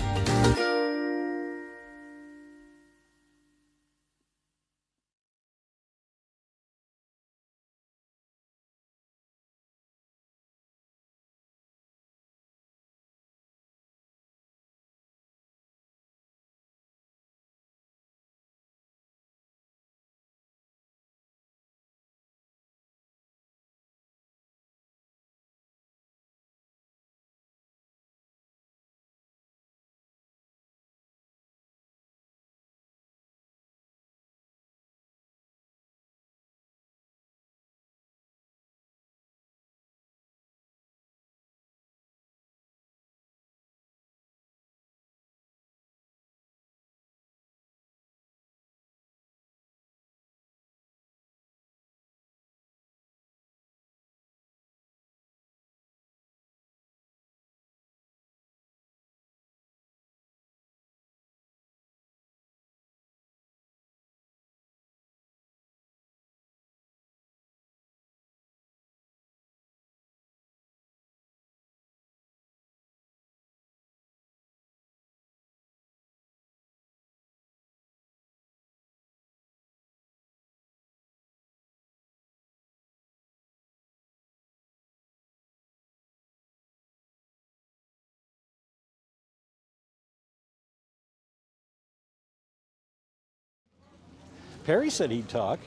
Perry said he'd talk.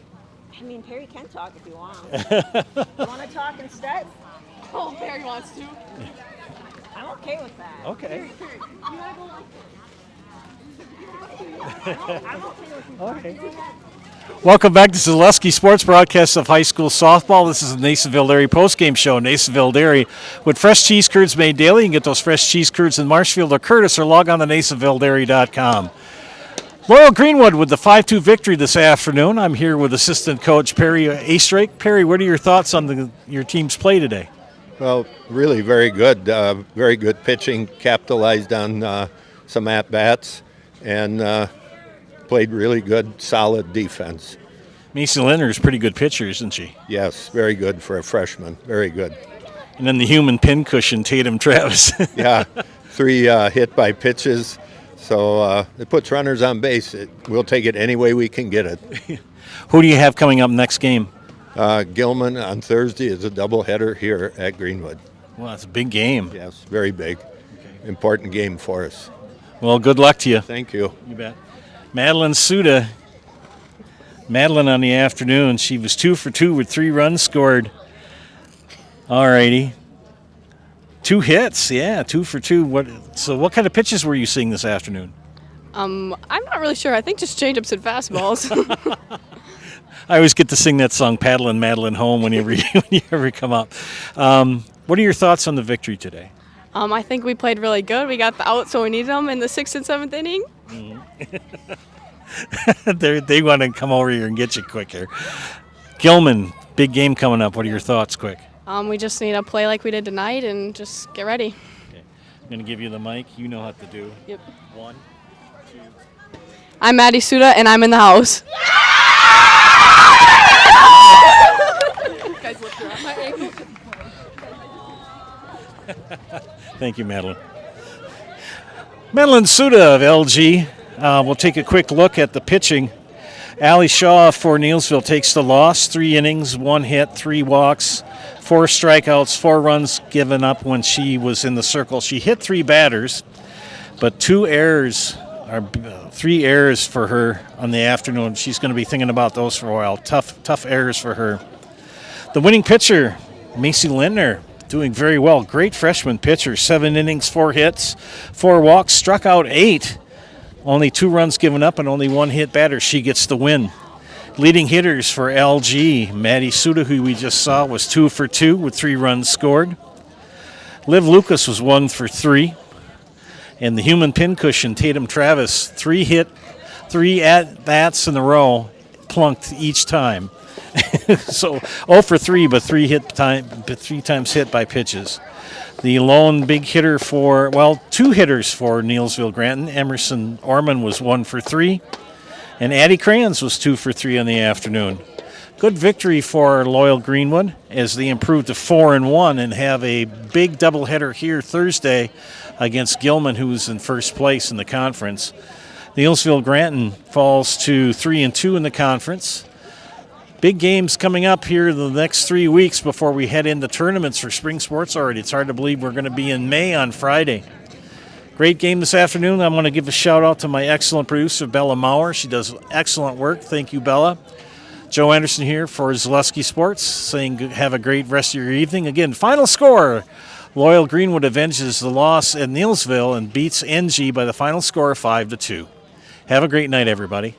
I mean, Perry can talk if you want. You want to talk instead? Oh, Perry wants to. I'm okay with that. Okay. Perry, you want to go like I'm okay with you. Okay. Welcome back to Zaleski Sports Broadcast of High School Softball. This is the Neillsville Dairy Postgame Show. Neillsville Dairy with fresh cheese curds made daily. You can get those fresh cheese curds in Marshfield or Curtis, or log on to neillsvilledairy.com. Laurel Greenwood with the 5-2 victory this afternoon. I'm here with assistant coach Perry Astrake. Perry, what are your thoughts on your team's play today? Well, really very good. Very good pitching, capitalized on some at-bats, and played really good, solid defense. Macy Leonard's pretty good pitcher, isn't she? Yes, very good for a freshman. Very good. And then the human pincushion, Tatum Travis. Yeah, 3 hit-by pitches. So it puts runners on base. We'll take it any way we can get it. Who do you have coming up next game? Gilman on Thursday is a doubleheader here at Greenwood. Well, it's a big game. Yes, very big. Important game for us. Well, good luck to you. Thank you. You bet. Madeline Suda. Madeline on the afternoon. She was 2 for 2 with 3 runs scored. All righty. 2 hits. Yeah, 2 for 2. What kind of pitches were you seeing this afternoon? I'm not really sure. I think just changeups and fastballs. I always get to sing that song, Paddlin' Madeline Home, whenever you ever come up. What are your thoughts on the victory today? I think we played really good. We got the outs when we needed them in the 6th and 7th inning. They want to come over here and get you quicker. Gilman, big game coming up. What are your thoughts, quick? We just need to play like we did tonight and just get ready. Okay. I'm going to give you the mic. You know what to do. Yep. 1, 2. I'm Maddie Suda, and I'm in the house. Thank you, Madeline. Madeline Suda of LG. We'll take a quick look at the pitching. Allie Shaw for Neillsville takes the loss. 3 innings, 1 hit, 3 walks, 4 strikeouts, 4 runs given up when she was in the circle. She hit 3 batters, but 2 errors, or 3 errors for her on the afternoon. She's going to be thinking about those for a while. Tough errors for her. The winning pitcher, Macy Lindner, doing very well. Great freshman pitcher. 7 innings, 4 hits, 4 walks, struck out 8. Only 2 runs given up and only 1 hit batter. She gets the win. Leading hitters for LG, Maddie Suda, who we just saw, was 2 for 2 with 3 runs scored. Liv Lucas was 1 for 3. And the human pincushion, Tatum Travis, 3 hit, 3 at-bats in a row, plunked each time. So 0 for 3, but 3 times hit by pitches. The lone big hitter 2 hitters for Neillsville Granton. Emerson Orman was 1 for 3, and Addie Crayons was 2 for 3 in the afternoon. Good victory for Loyal Greenwood as they improved to 4-1 and have a big doubleheader here Thursday against Gilman, who's in first place in the conference. Neillsville Granton falls to 3-2 in the conference. Big games coming up here the next 3 weeks before we head into tournaments for spring sports already. It's hard to believe we're going to be in May on Friday. Great game this afternoon. I'm going to give a shout out to my excellent producer, Bella Maurer. She does excellent work. Thank you, Bella. Joe Anderson here for Zaleski Sports, saying have a great rest of your evening. Again, final score. Loyal Greenwood avenges the loss at Neillsville and beats NG by the final score of 5-2. Have a great night, everybody.